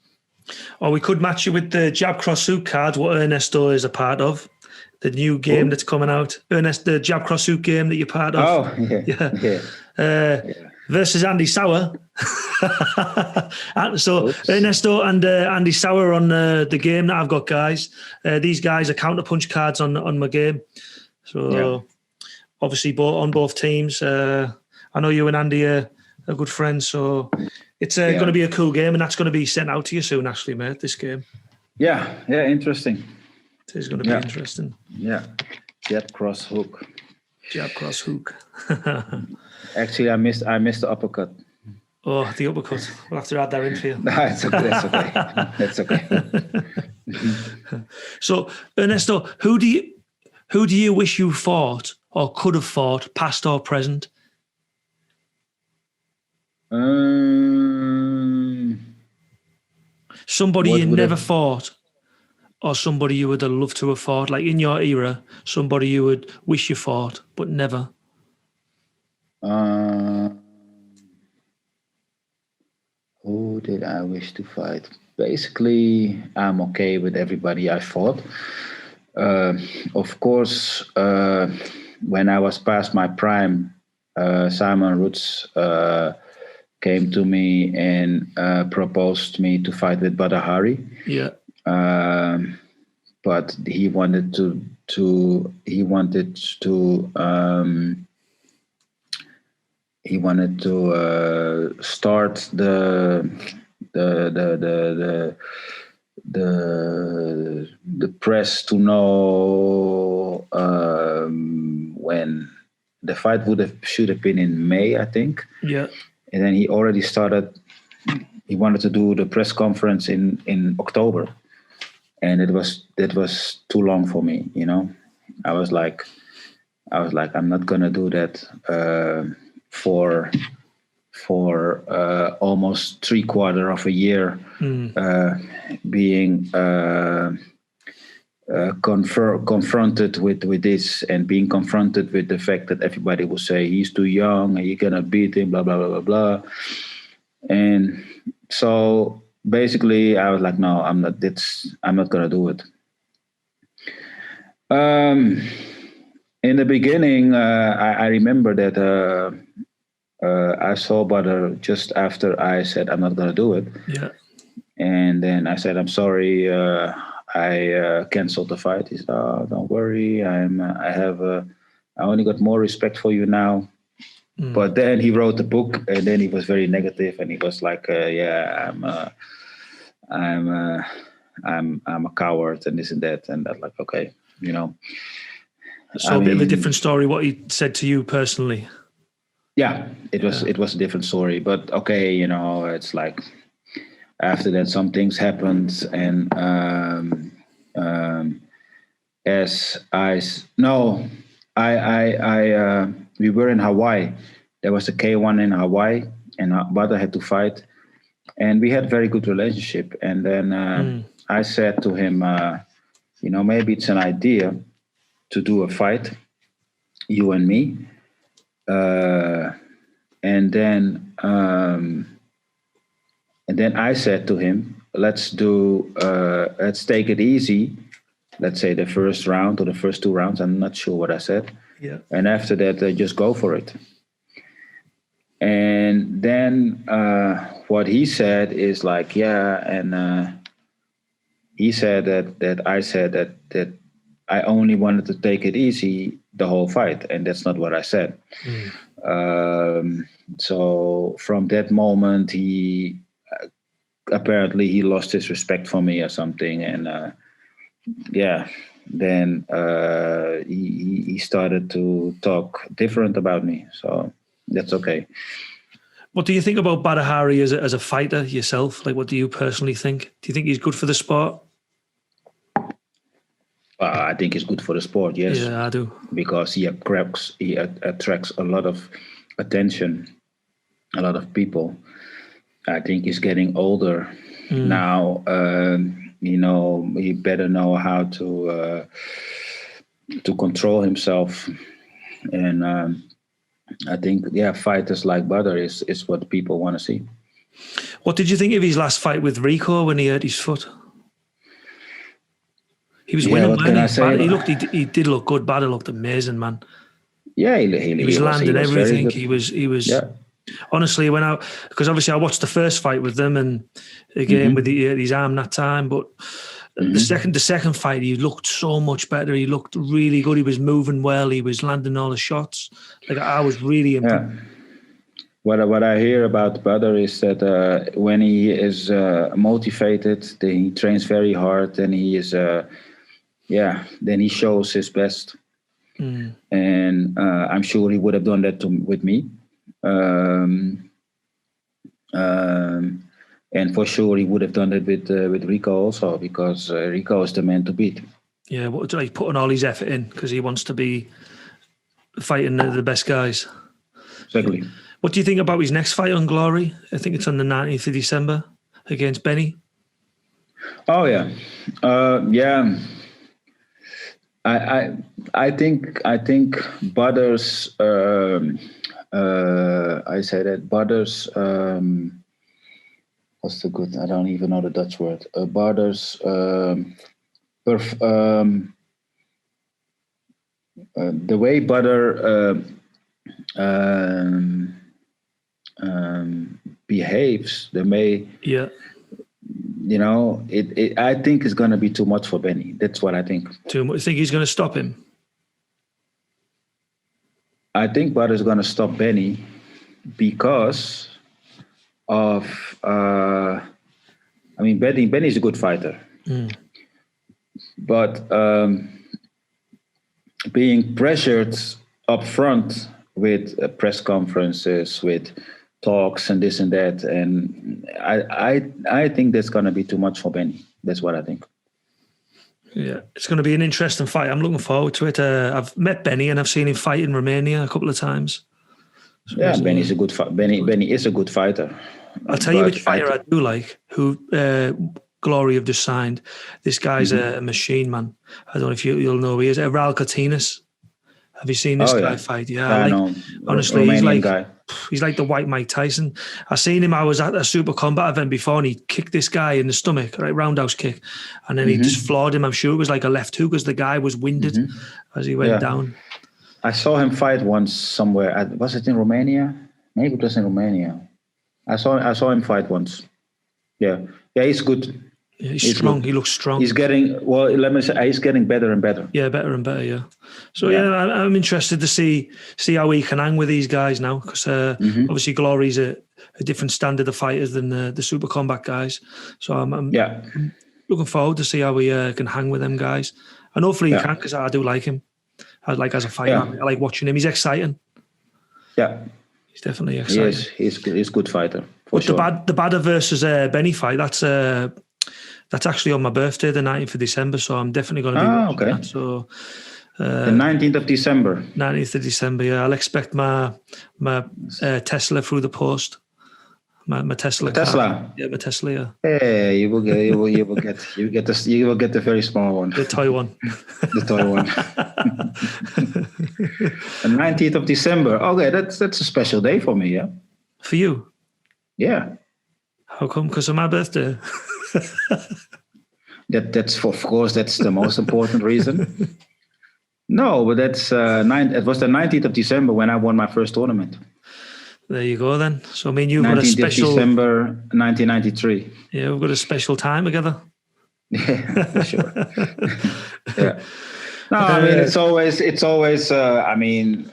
A: Or we could match you with the jab cross hook card, what Ernesto is a part of. The new game that's coming out. The jab cross hook game that you're part of.
B: Oh, yeah.
A: Versus Andy Sauer. So Ernesto and Andy Sauer on the game that I've got, guys. These guys are counterpunch cards on my game. So obviously on both teams. I know you and Andy are good friends, so it's going to be a cool game, and that's going to be sent out to you soon, actually, mate, this game.
B: Yeah, interesting.
A: It is going to be interesting.
B: Yeah, jab cross hook.
A: Jab cross hook.
B: Actually, I missed the uppercut.
A: Oh, the uppercut. We'll have to add that in for you.
B: No, it's okay. That's okay.
A: So, Ernesto, who do you wish you fought or could have fought, past or present? Somebody you never fought, or somebody you would have loved to have fought, like in your era, somebody you would wish you fought, but never.
B: Who did I wish to fight? Basically, I'm okay with everybody I fought. Of course, when I was past my prime, Simon Roots came to me and proposed me to fight with Badr Hari.
A: Yeah.
B: But he wanted to start the press to know when the fight should have been in May, I think.
A: Yeah.
B: And then he already started. He wanted to do the press conference in October, and it was too long for me. You know, I was like, I'm not gonna do that for almost 3/4 of a year, being confronted with this, and being confronted with the fact that everybody will say he's too young and you cannot beat him, blah blah blah blah blah. And so basically, I was like, no, I'm not gonna do it. In the beginning, I remember that I saw Butter just after I said I'm not going to do it.
A: Yeah.
B: And then I said, I'm sorry, I canceled the fight. He said, oh, don't worry. I only got more respect for you now. But then he wrote the book, and then he was very negative, and he was like, I'm a coward and this and that. And I'm like, okay,
A: So a bit of a different story, what he said to you personally.
B: Yeah, it was a different story, but okay, it's like after that some things happened, and we were in Hawaii. There was a K1 in Hawaii, and Butter had to fight, and we had a very good relationship. And then I said to him, maybe it's an idea to do a fight, you and me. And then I said to him, let's take it easy. Let's say the first round or the first 2 rounds. I'm not sure what I said.
A: Yeah.
B: And after that, just go for it. And then what he said is like, yeah. And he said that I said that I only wanted to take it easy the whole fight. And that's not what I said. So from that moment, he apparently lost his respect for me or something. And then he started to talk different about me. So that's okay.
A: What do you think about Badr Hari as a fighter yourself? Like, what do you personally think? Do you think he's good for the sport?
B: I think he's good for the sport, yes.
A: Yeah, I do.
B: Because he attracts a lot of attention, a lot of people. I think he's getting older now. He better know how to control himself. And I think, fighters like Badr is what people want to see.
A: What did you think of his last fight with Rico when he hurt his foot? He was winning.
B: What can I say?
A: He did look good. Badr looked amazing, man.
B: Yeah, he was
A: landing everything. He was.
B: Yeah.
A: Honestly, because obviously I watched the first fight with them, and again with his arm that time, but the second fight he looked so much better. He looked really good. He was moving well. He was landing all the shots. Like, I was really impressed.
B: Yeah. What I hear about Badr is that when he is motivated, then he trains very hard, and he is then he shows his best. And I'm sure he would have done that with me. And for sure he would have done it with Rico also, because Rico is the man to beat.
A: Yeah, he's putting all his effort in because he wants to be fighting the best guys.
B: Exactly.
A: What do you think about his next fight on Glory? I think it's on the 19th of December against Benny.
B: Oh yeah, I think Badr's. I say that Badr's. What's the good? I don't even know the Dutch word. Badr's. The way Badr behaves, the way.
A: Yeah.
B: I think it's going to be too much for Benny. That's what I think.
A: Too much. You think he's going to stop him?
B: I think Badr is going to stop Benny because of. Benny's a good fighter, but being pressured up front with press conferences, with talks and this and that, and I think that's going to be too much for Benny. That's what I think.
A: Yeah, it's going to be an interesting fight. I'm looking forward to it. I've met Benny and I've seen him fight in Romania a couple of times.
B: So Benny's a good Benny is a good fighter.
A: I'll tell you which fighter I do like, who Glory have just signed. This guy's a machine, man. I don't know if you'll know who he is. Raul Cortinas. Have you seen this guy fight? Yeah, I know. Honestly, he's like the white Mike Tyson. I seen him. I was at a Super Combat event before, and he kicked this guy in the stomach, right, roundhouse kick, and then he just floored him. I'm sure it was like a left hook, because the guy was winded as he went down.
B: I saw him fight once somewhere. Was it in Romania? Maybe it was in Romania. I saw him fight once. Yeah, he's good.
A: Yeah, he's strong. Good. He looks strong.
B: He's getting let me say, he's getting better and better.
A: Yeah, better and better. Yeah. So I'm interested to see how he can hang with these guys now, because obviously Glory's a different standard of fighters than the Super Combat guys. So I'm looking forward to see how he can hang with them guys, and hopefully he can, because I do like him. I like as a fighter. I like watching him. He's exciting.
B: Yeah.
A: He's definitely exciting.
B: He's a good fighter.
A: But sure. The Badder versus Benny fight, that's actually on my birthday, the 19th of December. So I'm definitely going to be watching that. So
B: the 19th of December.
A: 19th of December. Yeah, I'll expect my Tesla through the post. My Tesla.
B: Tesla.
A: Yeah, my Tesla. Yeah.
B: Hey, you will get the very small one.
A: The toy one.
B: The toy one. The 19th of December. Okay, that's a special day for me. Yeah.
A: For you.
B: Yeah.
A: How come? Because of my birthday.
B: That's of course that's the most important reason. No, but that's it was the 19th of December when I won my first tournament.
A: There you go then. So I mean, you've got a special
B: December 1993.
A: Yeah, we've got a special time together.
B: Yeah, for sure. Yeah. No, I mean it's always. I mean,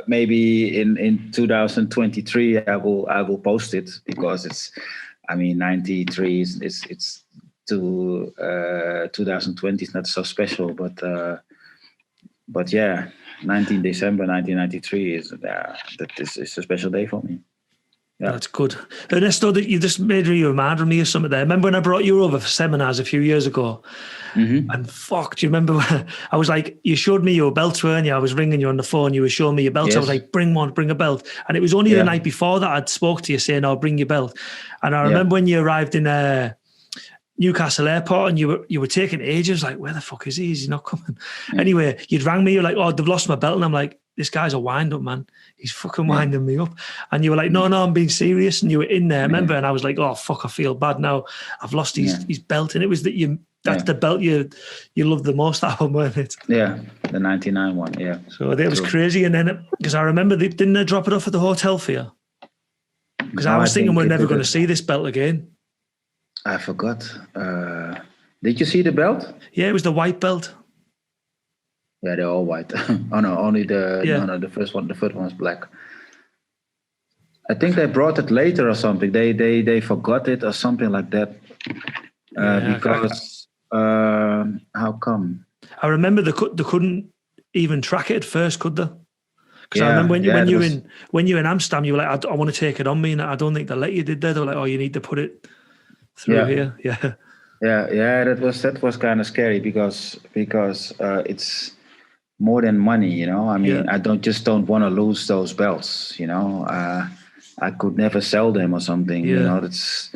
B: maybe in 2023 I will post it, because it's. I mean, 93 it's to 2020 is not so special, but yeah, 19 December 1993 is a special day for me. Yeah.
A: That's good. Ernesto, that you just made me remind me of something there. Remember when I brought you over for seminars a few years ago? Mm-hmm. And fuck, do you remember when I was like, you showed me your belts, weren't you? I was ringing you on the phone, you were showing me your belts. Yes. I was like, bring a belt. And it was only the night before that I'd spoke to you saying, "Oh, bring your belt." And I remember when you arrived in Newcastle Airport and you were taking ages, like, where the fuck is he? Is he not coming? Yeah. Anyway, you'd rang me, you're like, "Oh, they've lost my belt." And I'm like, this guy's a wind-up, man. He's fucking winding me up. And you were like, no, I'm being serious. And you were in there, remember? And I was like, oh, fuck, I feel bad now. I've lost his belt. And it was that's the belt you loved the most out of him, weren't it?
B: Yeah, the 99 one, yeah.
A: So that was crazy. And then, because I remember, didn't they drop it off at the hotel for you? Because I was thinking we're never going to see this belt again.
B: I forgot. Did you see the belt?
A: Yeah, it was the white belt.
B: Yeah, they're all white. Oh no, only the first one. The first one was black. I think they brought it later or something. They forgot it or something like that. Because how come?
A: I remember they couldn't even track it at first, could they? Because I remember when you were in Amsterdam, you were like, I want to take it on me, and I don't think they let you, did they? They were like, oh, you need to put it through here. Yeah.
B: Yeah. That was kind of scary because it's more than money, you know. I mean, I don't want to lose those belts, you know. I could never sell them or something, you know. That's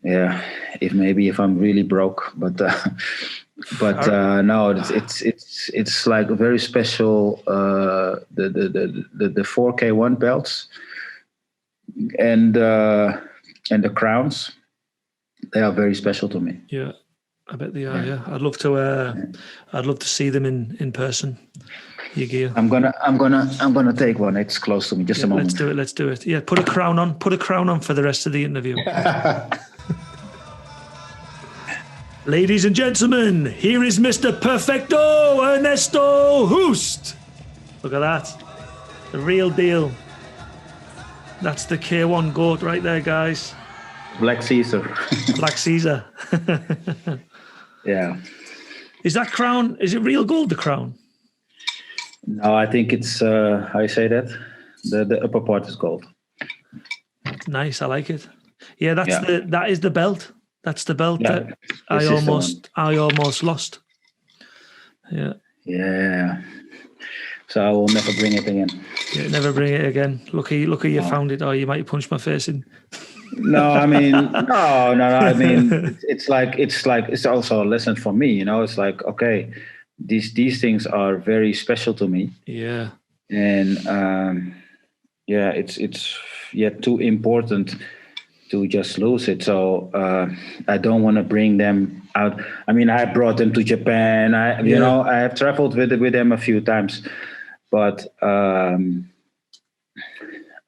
B: if I'm really broke, but no, it's like a very special the 4K1 belts and the crowns. They are very special to me.
A: Yeah. I bet they are. Yeah, I'd love to see them in person. Your gear.
B: I'm gonna take one. It's close to me. Just a moment.
A: Let's do it. Yeah, put a crown on. Put a crown on for the rest of the interview. Ladies and gentlemen, here is Mr. Perfecto Ernesto Hoost. Look at that, the real deal. That's the K1 goat right there, guys.
B: Black Caesar.
A: Black Caesar.
B: Yeah.
A: Is that crown, is it real gold, the crown?
B: No, I think it's, how you say that? The upper part is gold.
A: Nice, I like it. Yeah, that is the belt. That's the belt that I almost lost. Yeah.
B: Yeah. So I will never bring it again.
A: Yeah, never bring it again. Lucky you found it, or you might punch my face in.
B: No, I mean, no. I mean, it's also a lesson for me. You know, it's like, okay, these things are very special to me.
A: Yeah.
B: And it's too important to just lose it. So I don't want to bring them out. I mean, I brought them to Japan. I have traveled with them a few times, but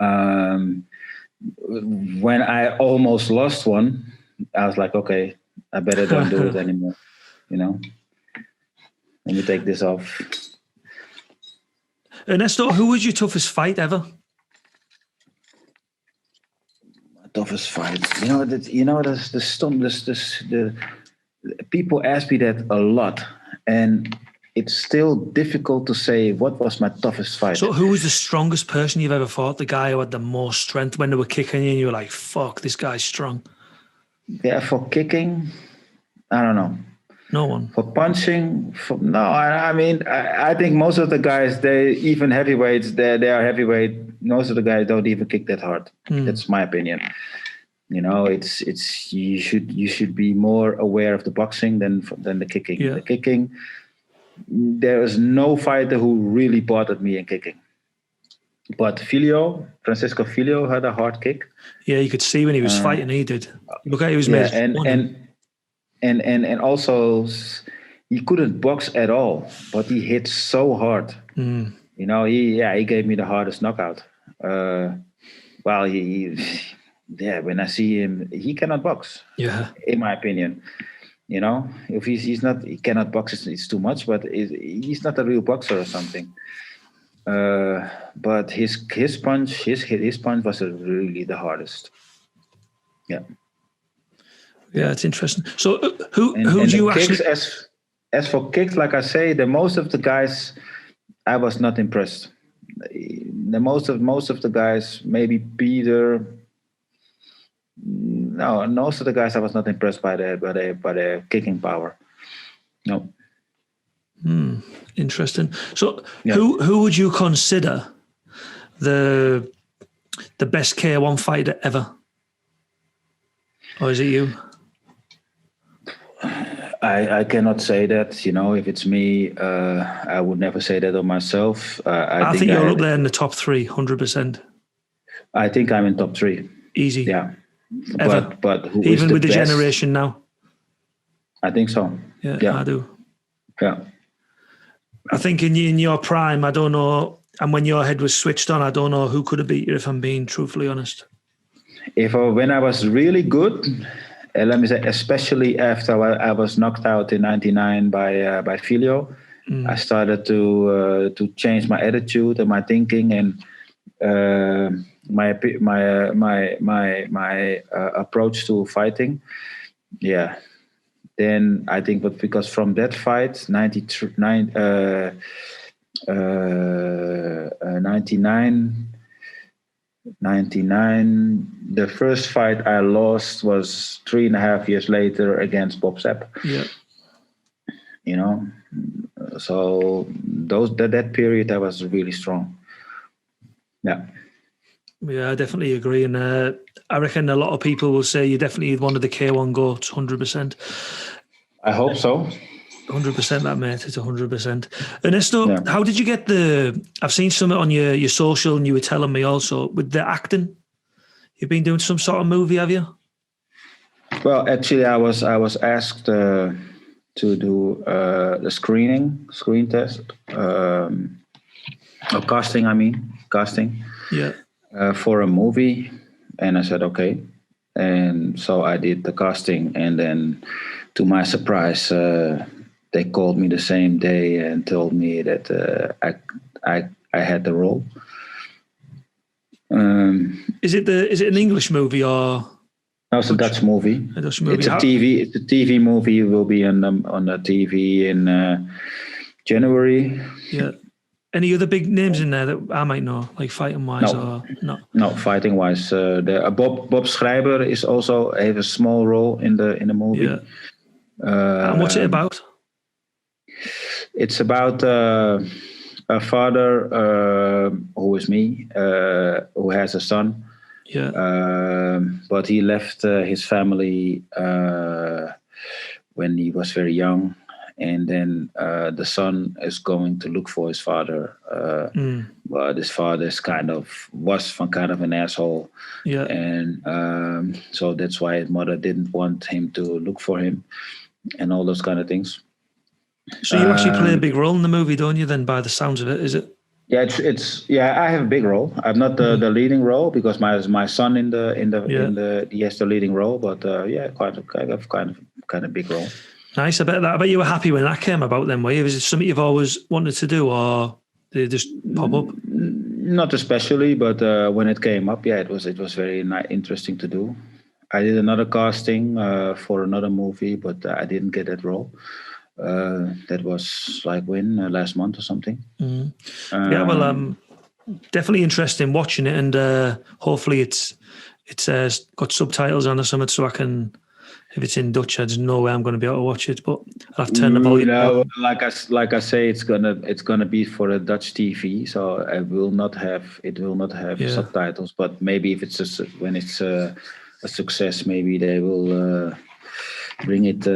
B: When I almost lost one, I was like, okay, I better don't do it anymore. Let me take this off.
A: Ernesto, who was your toughest fight ever?
B: Toughest fight. The people ask me that a lot, and it's still difficult to say what was my toughest fight.
A: So who was the strongest person you've ever fought? The guy who had the most strength when they were kicking you and you were like, fuck, this guy's strong.
B: Yeah, for kicking, I don't know.
A: No one.
B: For punching, I think most of the guys, even heavyweights, they are heavyweight. Most of the guys don't even kick that hard. That's my opinion. It's you should be more aware of the boxing than the kicking.
A: Yeah.
B: The kicking, there is no fighter who really bothered me in kicking. But Francisco Filho had a hard kick.
A: Yeah, you could see when he was fighting, he did. Look how he was made.
B: And also he couldn't box at all, but he hit so hard. He gave me the hardest knockout. When I see him, he cannot box.
A: Yeah,
B: in my opinion. If he cannot box, it's too much. But he's not a real boxer or something. But his punch was really the hardest. Yeah.
A: Yeah, it's interesting. So who do you actually?
B: As for kicks, like I say, the most of the guys, I was not impressed. The most of the guys, maybe Peter. No, most of the guys I was not impressed by their kicking power. No.
A: Interesting. So who would you consider the best K1 fighter ever? Or is it you?
B: I cannot say that. If it's me, I would never say that of myself.
A: I think you're up there in the top 3, 100%.
B: I think I'm in top 3.
A: Easy.
B: Yeah.
A: Ever.
B: But who
A: even
B: is
A: with the
B: best?
A: generation now?
B: I think so.
A: Yeah, I do.
B: Yeah.
A: I think in your prime, I don't know, and when your head was switched on, I don't know who could have beat you, if I'm being truthfully honest.
B: When I was really good, let me say, especially after I was knocked out in '99 by Filho, I started to change my attitude and my thinking and my approach to fighting. Yeah. Then I think, but because from that fight, 99, the first fight I lost was 3.5 years later against Bob Sapp.
A: Yeah.
B: So that period I was really strong. Yeah.
A: Yeah, I definitely agree. And I reckon a lot of people will say you're definitely one of the K1 GOATs, 100%.
B: I hope so.
A: 100% that, mate. It's 100%. Ernesto, how did you get I've seen something on your social and you were telling me also with the acting. You've been doing some sort of movie, have you?
B: Well, actually, I was asked to do the screen test, or casting.
A: Yeah.
B: For a movie, and I said okay, and so I did the casting, and then to my surprise, they called me the same day and told me that I had the role.
A: Is it an English movie or?
B: No, it's a Dutch movie.
A: A Dutch movie.
B: It's a TV movie. It will be on the TV in January.
A: Yeah. Any other big names in there that I might know, like fighting wise or no?
B: No, fighting wise. Bob Schreiber is also have a small role in the movie.
A: Yeah. And what's it about?
B: It's about a father who is me, who has a son.
A: Yeah.
B: But he left his family when he was very young. And then the son is going to look for his father, but his father was kind of an asshole, and so that's why his mother didn't want him to look for him, and all those kind of things.
A: So you actually play a big role in the movie, don't you? Then, by the sounds of it, is it?
B: Yeah, it's I have a big role. I'm not the leading role because my son he has the leading role, but kind of big role.
A: Nice. I bet you were happy when that came about then, were you? Was it something you've always wanted to do, or did it just pop up?
B: Not especially, but when it came up, it was very interesting to do. I did another casting for another movie, but I didn't get that role. That was like last month or something.
A: Definitely interesting watching it, and hopefully it's got subtitles on or something, so I can. If it's in Dutch, there's no way I'm going to be able to watch it. But I'll have to turn the volume down.
B: Like I say, it's gonna be for a Dutch TV, so it will not have subtitles. But maybe if when it's a success, maybe they will bring it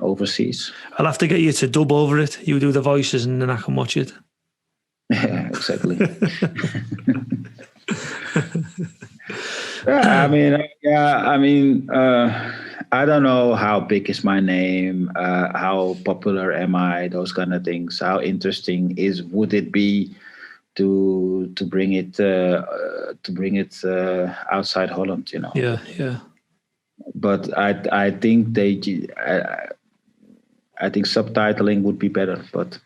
B: overseas.
A: I'll have to get you to dub over it. You do the voices, and then I can watch it.
B: Yeah, exactly. I mean, I don't know how big is my name, how popular am I, those kind of things. How interesting would it be to bring it outside Holland?
A: Yeah.
B: But I think I think subtitling would be better. But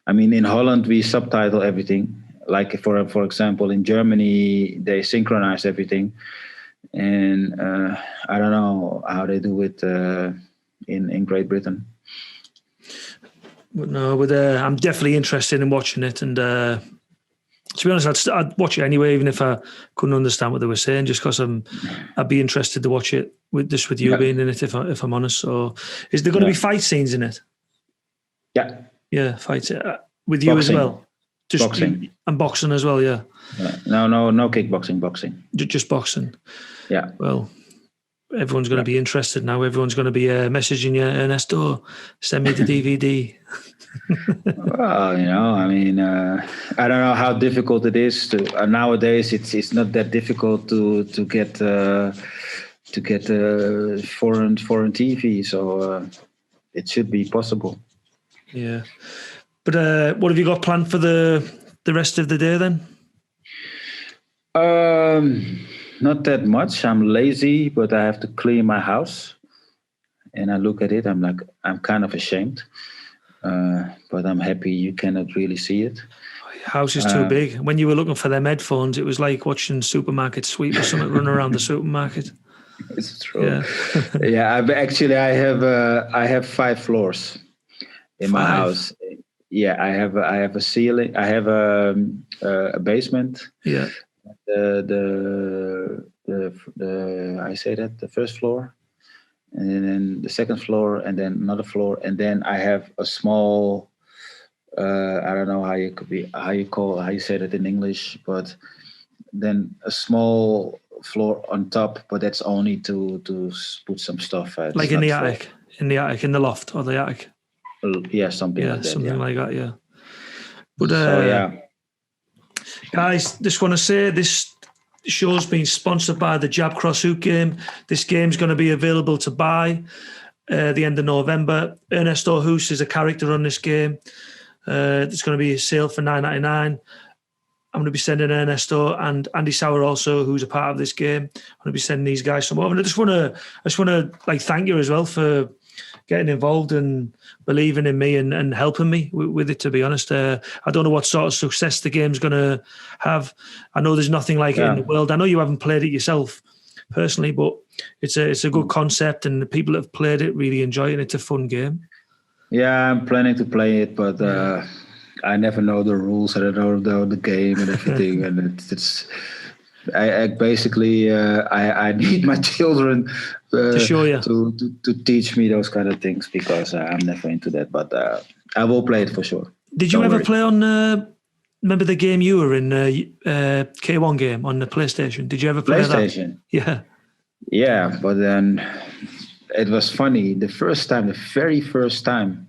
B: I mean, in Holland we subtitle everything. Like for example, in Germany they synchronize everything. And I don't know how they do it in Great Britain.
A: But I'm definitely interested in watching it. And to be honest, I'd watch it anyway, even if I couldn't understand what they were saying, just because I'd be interested to watch it with you being in it, if I'm honest. So is there going to be fight scenes in it?
B: Yeah.
A: Yeah, fights with you as well? Just
B: boxing.
A: And boxing as well, yeah.
B: No kickboxing, boxing.
A: Just boxing.
B: Yeah.
A: Well, everyone's going to be interested now. Everyone's going to be messaging you, Ernesto, send me the DVD.
B: Well, I mean, I don't know how difficult it is to nowadays. It's not that difficult to get foreign TV, so it should be possible.
A: Yeah, but what have you got planned for the rest of the day then?
B: Not that much. I'm lazy, but I have to clean my house. And I look at it, I'm kind of ashamed. But I'm happy you cannot really see it.
A: Your house is too big. When you were looking for them headphones, it was like watching Supermarket Sweep or something running around the supermarket.
B: It's true. Yeah, I have 5 floors in my house. Yeah, I have a ceiling. I have a basement.
A: Yeah.
B: The I say that the first floor, and then the second floor, and then another floor, and then I have a small. I don't know how you say that in English, but then a small floor on top, but that's only to put some stuff.
A: Like in the attic, in the loft or the attic.
B: Yeah, something like that.
A: Something like that, yeah. But guys, just want to say this show's been sponsored by the Jab Cross Hoop game. This game's going to be available to buy the end of November. Ernesto Hoost is a character on this game. There's going to be a sale for $9.99. I'm going to be sending Ernesto and Andy Sauer also, who's a part of this game. I'm going to be sending these guys some more. And I just want to like thank you as well for getting involved and believing in me and helping me with it, to be honest. I don't know what sort of success the game's going to have. I know there's nothing like it in the world. I know you haven't played it yourself personally, but it's a good concept and the people that have played it really enjoy it, and it's a fun game.
B: Yeah, I'm planning to play it, but I never know the rules. I don't know the game and everything. And I basically I need my children
A: to show you,
B: to teach me those kind of things, because I'm never into that. But I will play it for sure.
A: Did you ever play on? Remember the game you were in, K1 game on the PlayStation? Did you ever play
B: PlayStation?
A: That?
B: Yeah, but then it was funny. The very first time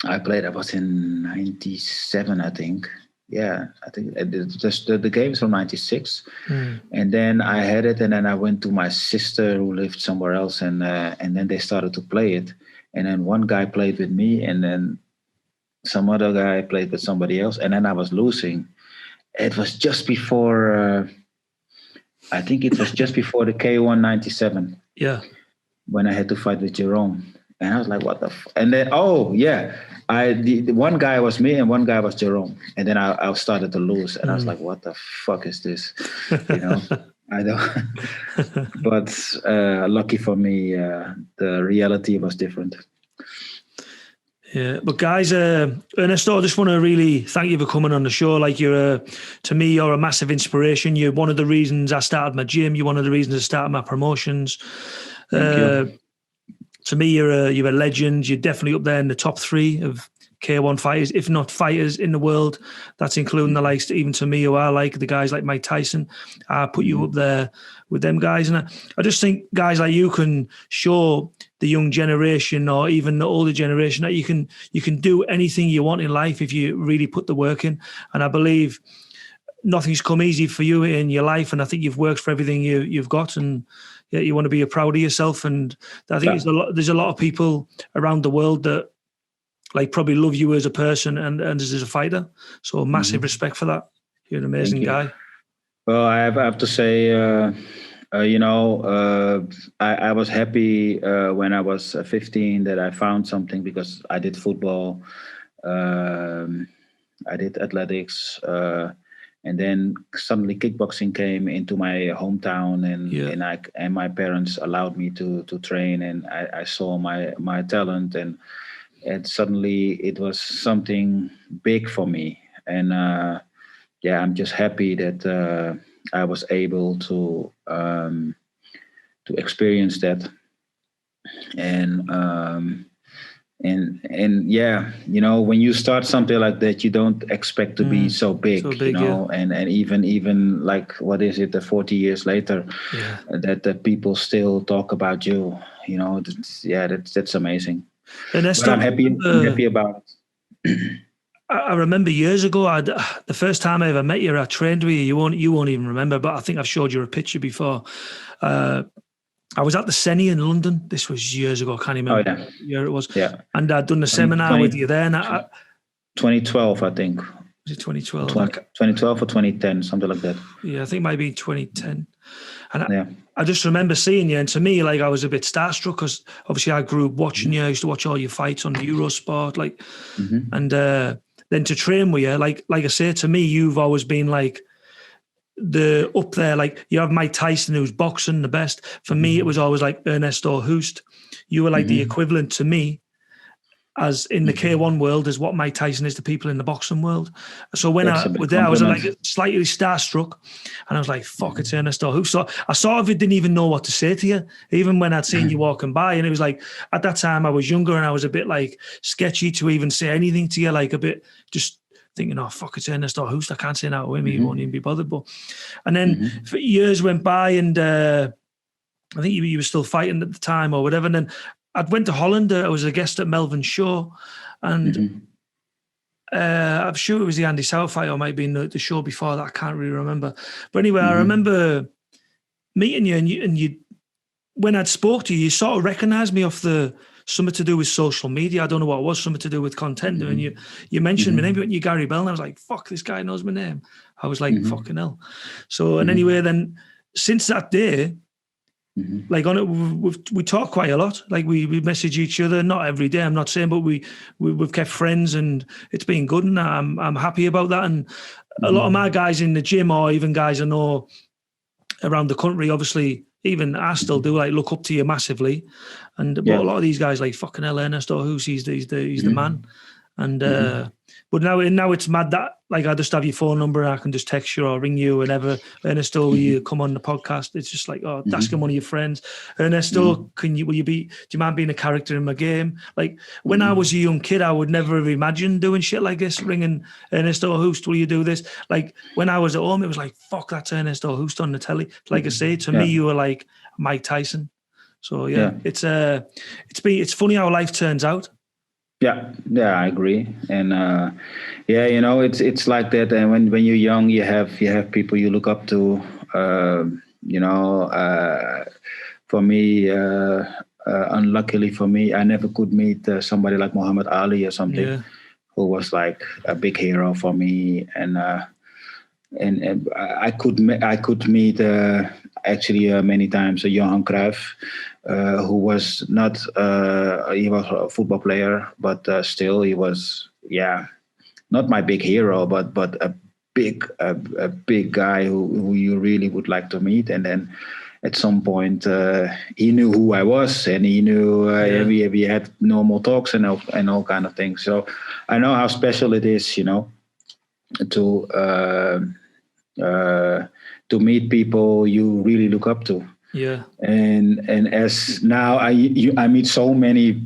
B: I played, I was in 97, I think. Yeah, I think the game's from 96. And then I had it, and then I went to my sister who lived somewhere else, and then they started to play it. And then one guy played with me, and then some other guy played with somebody else, and then I was losing. It was just before, I think it was just before the K1 97.
A: Yeah.
B: When I had to fight with Jerome. And I was like, what the and then, the one guy was me and one guy was Jerome. And then I started to lose. And I was like, what the fuck is this? You know, I don't. But lucky for me, the reality was different.
A: Yeah, but guys, Ernesto, I just want to really thank you for coming on the show. Like, to me, you're a massive inspiration. You're one of the reasons I started my gym. You're one of the reasons I started my promotions.
B: Thank you.
A: To me, you're a legend. You're definitely up there in the top 3 of K1 fighters, if not fighters in the world. That's including the likes, even to me, who I like, the guys like Mike Tyson. I put you up there with them guys. And I just think guys like you can show the young generation or even the older generation that you can do anything you want in life if you really put the work in. And I believe nothing's come easy for you in your life. And I think you've worked for everything you've got. And yeah, you want to be proud of yourself. And I think there's a lot of people around the world that like probably love you as a person and as a fighter. So massive respect for that. You're an amazing guy.
B: Well, I have to say, I was happy when I was 15 that I found something, because I did football, I did athletics, and then suddenly kickboxing came into my hometown, and my parents allowed me to train, and I saw my talent, and suddenly it was something big for me. And I'm just happy that I was able to experience that. And when you start something like that, you don't expect to be so big, and even like, what is it, 40 years later, that people still talk about you, that's amazing. And I'm happy about it.
A: I remember years ago, the first time I ever met you, I trained with you. You won't even remember, but I think I've showed you a picture before. I was at the Senny in London. This was years ago. I can't remember what year it was.
B: Yeah.
A: And I'd done the seminar with you there. And
B: 2012, I think.
A: Was it 2012?
B: 2012 or 2010, something like that.
A: Yeah, I think maybe 2010. And I just remember seeing you, and to me, like, I was a bit starstruck because obviously I grew up watching you. I used to watch all your fights on Eurosport, and then to train with you, like I say, to me, you've always been like the up there. Like, you have Mike Tyson, who's boxing the best. For me, it was always like Ernesto Hoost. You were like the equivalent to me, as in the K1 world, as what Mike Tyson is to people in the boxing world. So when I was there, I was like slightly starstruck, and I was like, fuck, it's Ernesto Hoost. So I sort of didn't even know what to say to you, even when I'd seen you walking by. And it was like, at that time I was younger and I was a bit like sketchy to even say anything to you, like a bit just thinking, oh, fuck, it's Ernesto Hoost. I can't say that to him. He won't even be bothered. And then for years went by, and I think you were still fighting at the time or whatever. And then I went to Holland. I was a guest at Melvin's show, and I'm sure it was the Andy South fight, or it might be the show before that. I can't really remember. But anyway, I remember meeting you, and you, when I'd spoke to you, you sort of recognised me off something to do with social media. I don't know what it was, something to do with Contender. And you mentioned my name, you went, you Garry Bell, and I was like, fuck, this guy knows my name. I was like, fucking hell. So, and anyway, then since that day, like on it, we talk quite a lot. Like we message each other, not every day, I'm not saying, but we've kept friends, and it's been good, and I'm happy about that. And a lot of my guys in the gym, or even guys I know around the country, obviously, even I still do like look up to you massively. And but a lot of these guys, like, fucking hell, Ernesto Hoost, he's the man. And but now it's mad that, like, I just have your phone number and I can just text you or ring you whenever. Ernesto, will you come on the podcast? It's just like, oh, asking one of your friends, Ernesto, do you mind being a character in my game? Like, when I was a young kid, I would never have imagined doing shit like this, ringing Ernesto Hoost, will you do this? Like, when I was at home, it was like, fuck, that's Ernesto Hoost on the telly. Like I say, to me, you were like Mike Tyson. So it's funny how life turns out.
B: Yeah, I agree, and it's like that. And when you're young, you have people you look up to. For me, unluckily for me, I never could meet somebody like Muhammad Ali or something, who was like a big hero for me, and I could meet actually many times Johan Cruyff, who was not he was a football player, but still he was not my big hero, but a big guy who you really would like to meet. And then at some point he knew who I was, and he knew we had normal talks and all kind of things. So I know how special it is, to meet people you really look up to.
A: Yeah.
B: And as now I meet so many.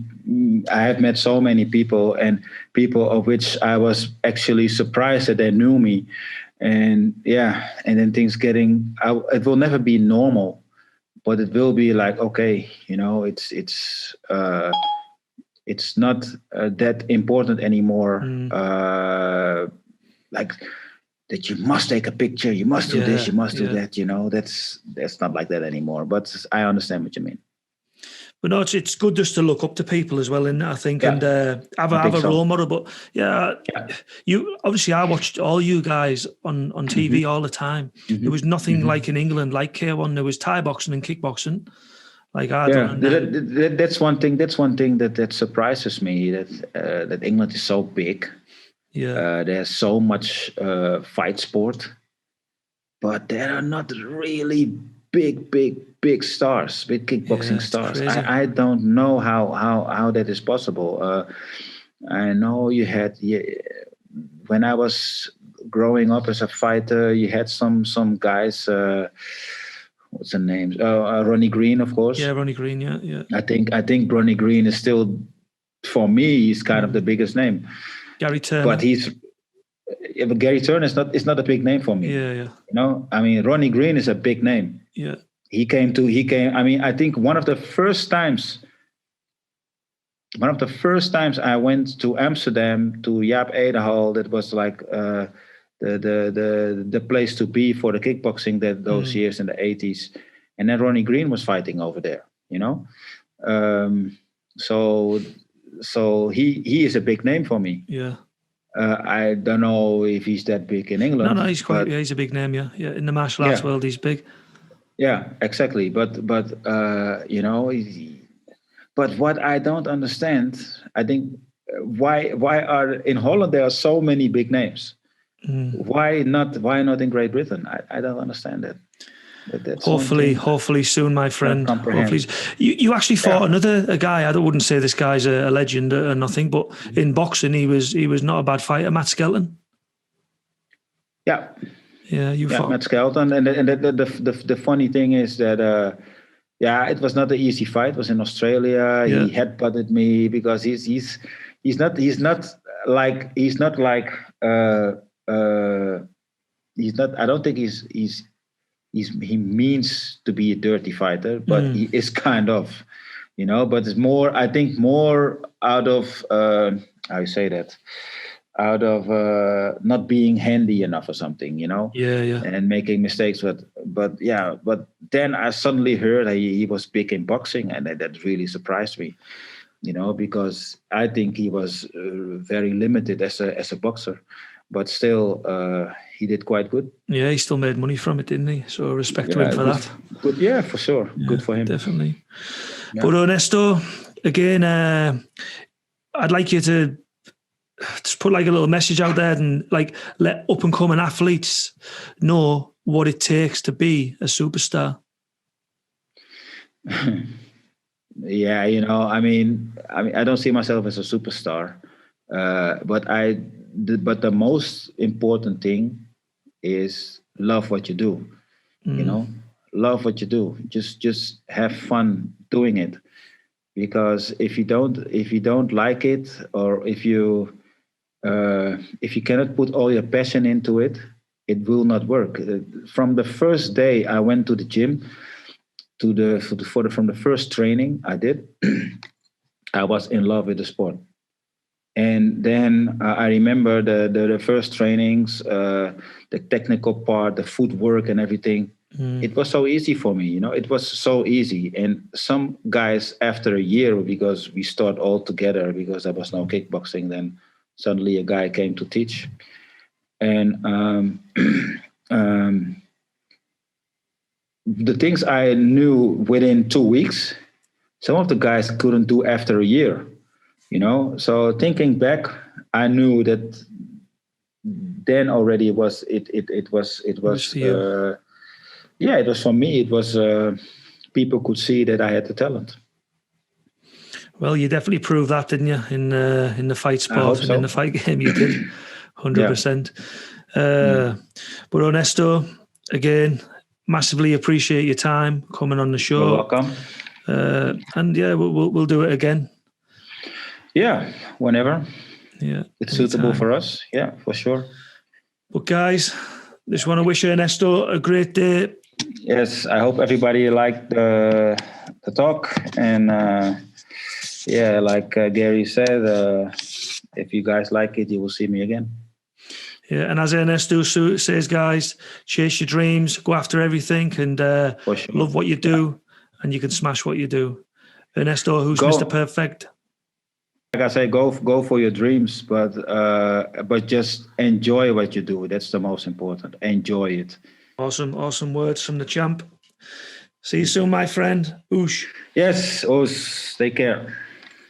B: I have met so many people, and people of which I was actually surprised that they knew me. And and then things getting. It will never be normal, but it will be like, okay, it's not that important anymore. Like that you must take a picture, you must do this, you must do that. That's not like that anymore. But I understand what you mean.
A: But no, it's good just to look up to people as well, and I think, and have a role model. But you obviously, I watched all you guys on TV all the time. There was nothing like in England like K1. There was Thai boxing and kickboxing. Like
B: that's one thing. That's one thing that surprises me. That England is so big.
A: Yeah,
B: there's so much fight sport, but there are not really big stars, big kickboxing stars. I don't know how that is possible. I know you had when I was growing up as a fighter, you had some guys. What's the name? Ronnie Green, of course.
A: Yeah, Ronnie Green. Yeah.
B: I think Ronnie Green is still, for me, he's kind of the biggest name.
A: Gary Turner.
B: But Gary Turner is not a big name for me.
A: Yeah.
B: I mean, Ronnie Green is a big name.
A: Yeah.
B: He came. I mean, I think one of the first times I went to Amsterdam to Jaap Edehal, that was like the place to be for the kickboxing those years in the 80s. And then Ronnie Green was fighting over there, So he is a big name for me.
A: Yeah.
B: I don't know if he's that big in England.
A: No, he's quite. He's a big name. Yeah. In the martial arts world, he's big.
B: Yeah, exactly. But but what I don't understand, I think, why are in Holland there are so many big names? Why not in Great Britain? I don't understand that. That's
A: hopefully soon, my friend. Hopefully, you actually fought a guy. I wouldn't say this guy's a legend or nothing, but in boxing he was not a bad fighter. Matt Skelton.
B: Yeah.
A: Yeah, you fought
B: Matt Skelton, and the funny thing is that it was not an easy fight. It was in Australia. Yeah. He headbutted me because he's not like I don't think he means to be a dirty fighter, but he is kind of, but it's more, I think, more out of how you say that, out of not being handy enough or something, and making mistakes. But then I suddenly heard he was big in boxing, and that really surprised me, because I think he was very limited as a boxer, but still he did quite good.
A: Yeah, he still made money from it, didn't he? So respect to him for that.
B: Good, yeah, for sure. Yeah, good for him.
A: Definitely. Yeah. But Ernesto, again, I'd like you to just put like a little message out there and like let up and coming athletes know what it takes to be a superstar.
B: Yeah, I mean, I don't see myself as a superstar, but the most important thing is love what you do. Love what you do. Just have fun doing it, because if you don't like it, or if you cannot put all your passion into it, it will not work. From the first day I went to the gym, from the first training I did, I was in love with the sport. And then I remember the first trainings, the technical part, the footwork and everything. It was so easy for me, it was so easy. And some guys after a year, because we start all together, because there was no kickboxing then, suddenly a guy came to teach. And the things I knew within 2 weeks, some of the guys couldn't do after a year, So thinking back, I knew that then already it was it was
A: for you.
B: it was for me. It was people could see that I had the talent.
A: Well, you definitely proved that, didn't you? In the fight sport and in the fight game, you did, 100%. But Ernesto, again, massively appreciate your time coming on the show.
B: You're welcome.
A: And yeah, we'll do it again.
B: Yeah, whenever.
A: Yeah,
B: it's suitable for us. Yeah, for sure.
A: But guys, just want to wish Ernesto a great day.
B: Yes, I hope everybody liked the talk. And like Garry said, if you guys like it, you will see me again.
A: Yeah, and as Ernesto says, guys, chase your dreams, go after everything, and love what you do, and you can smash what you do. Ernesto, who's Mr. Perfect?
B: Like I say, go for your dreams, but just enjoy what you do. That's the most important. Enjoy it.
A: Awesome words from the champ. See you soon, my friend. Oosh.
B: Yes, Oos. Take care.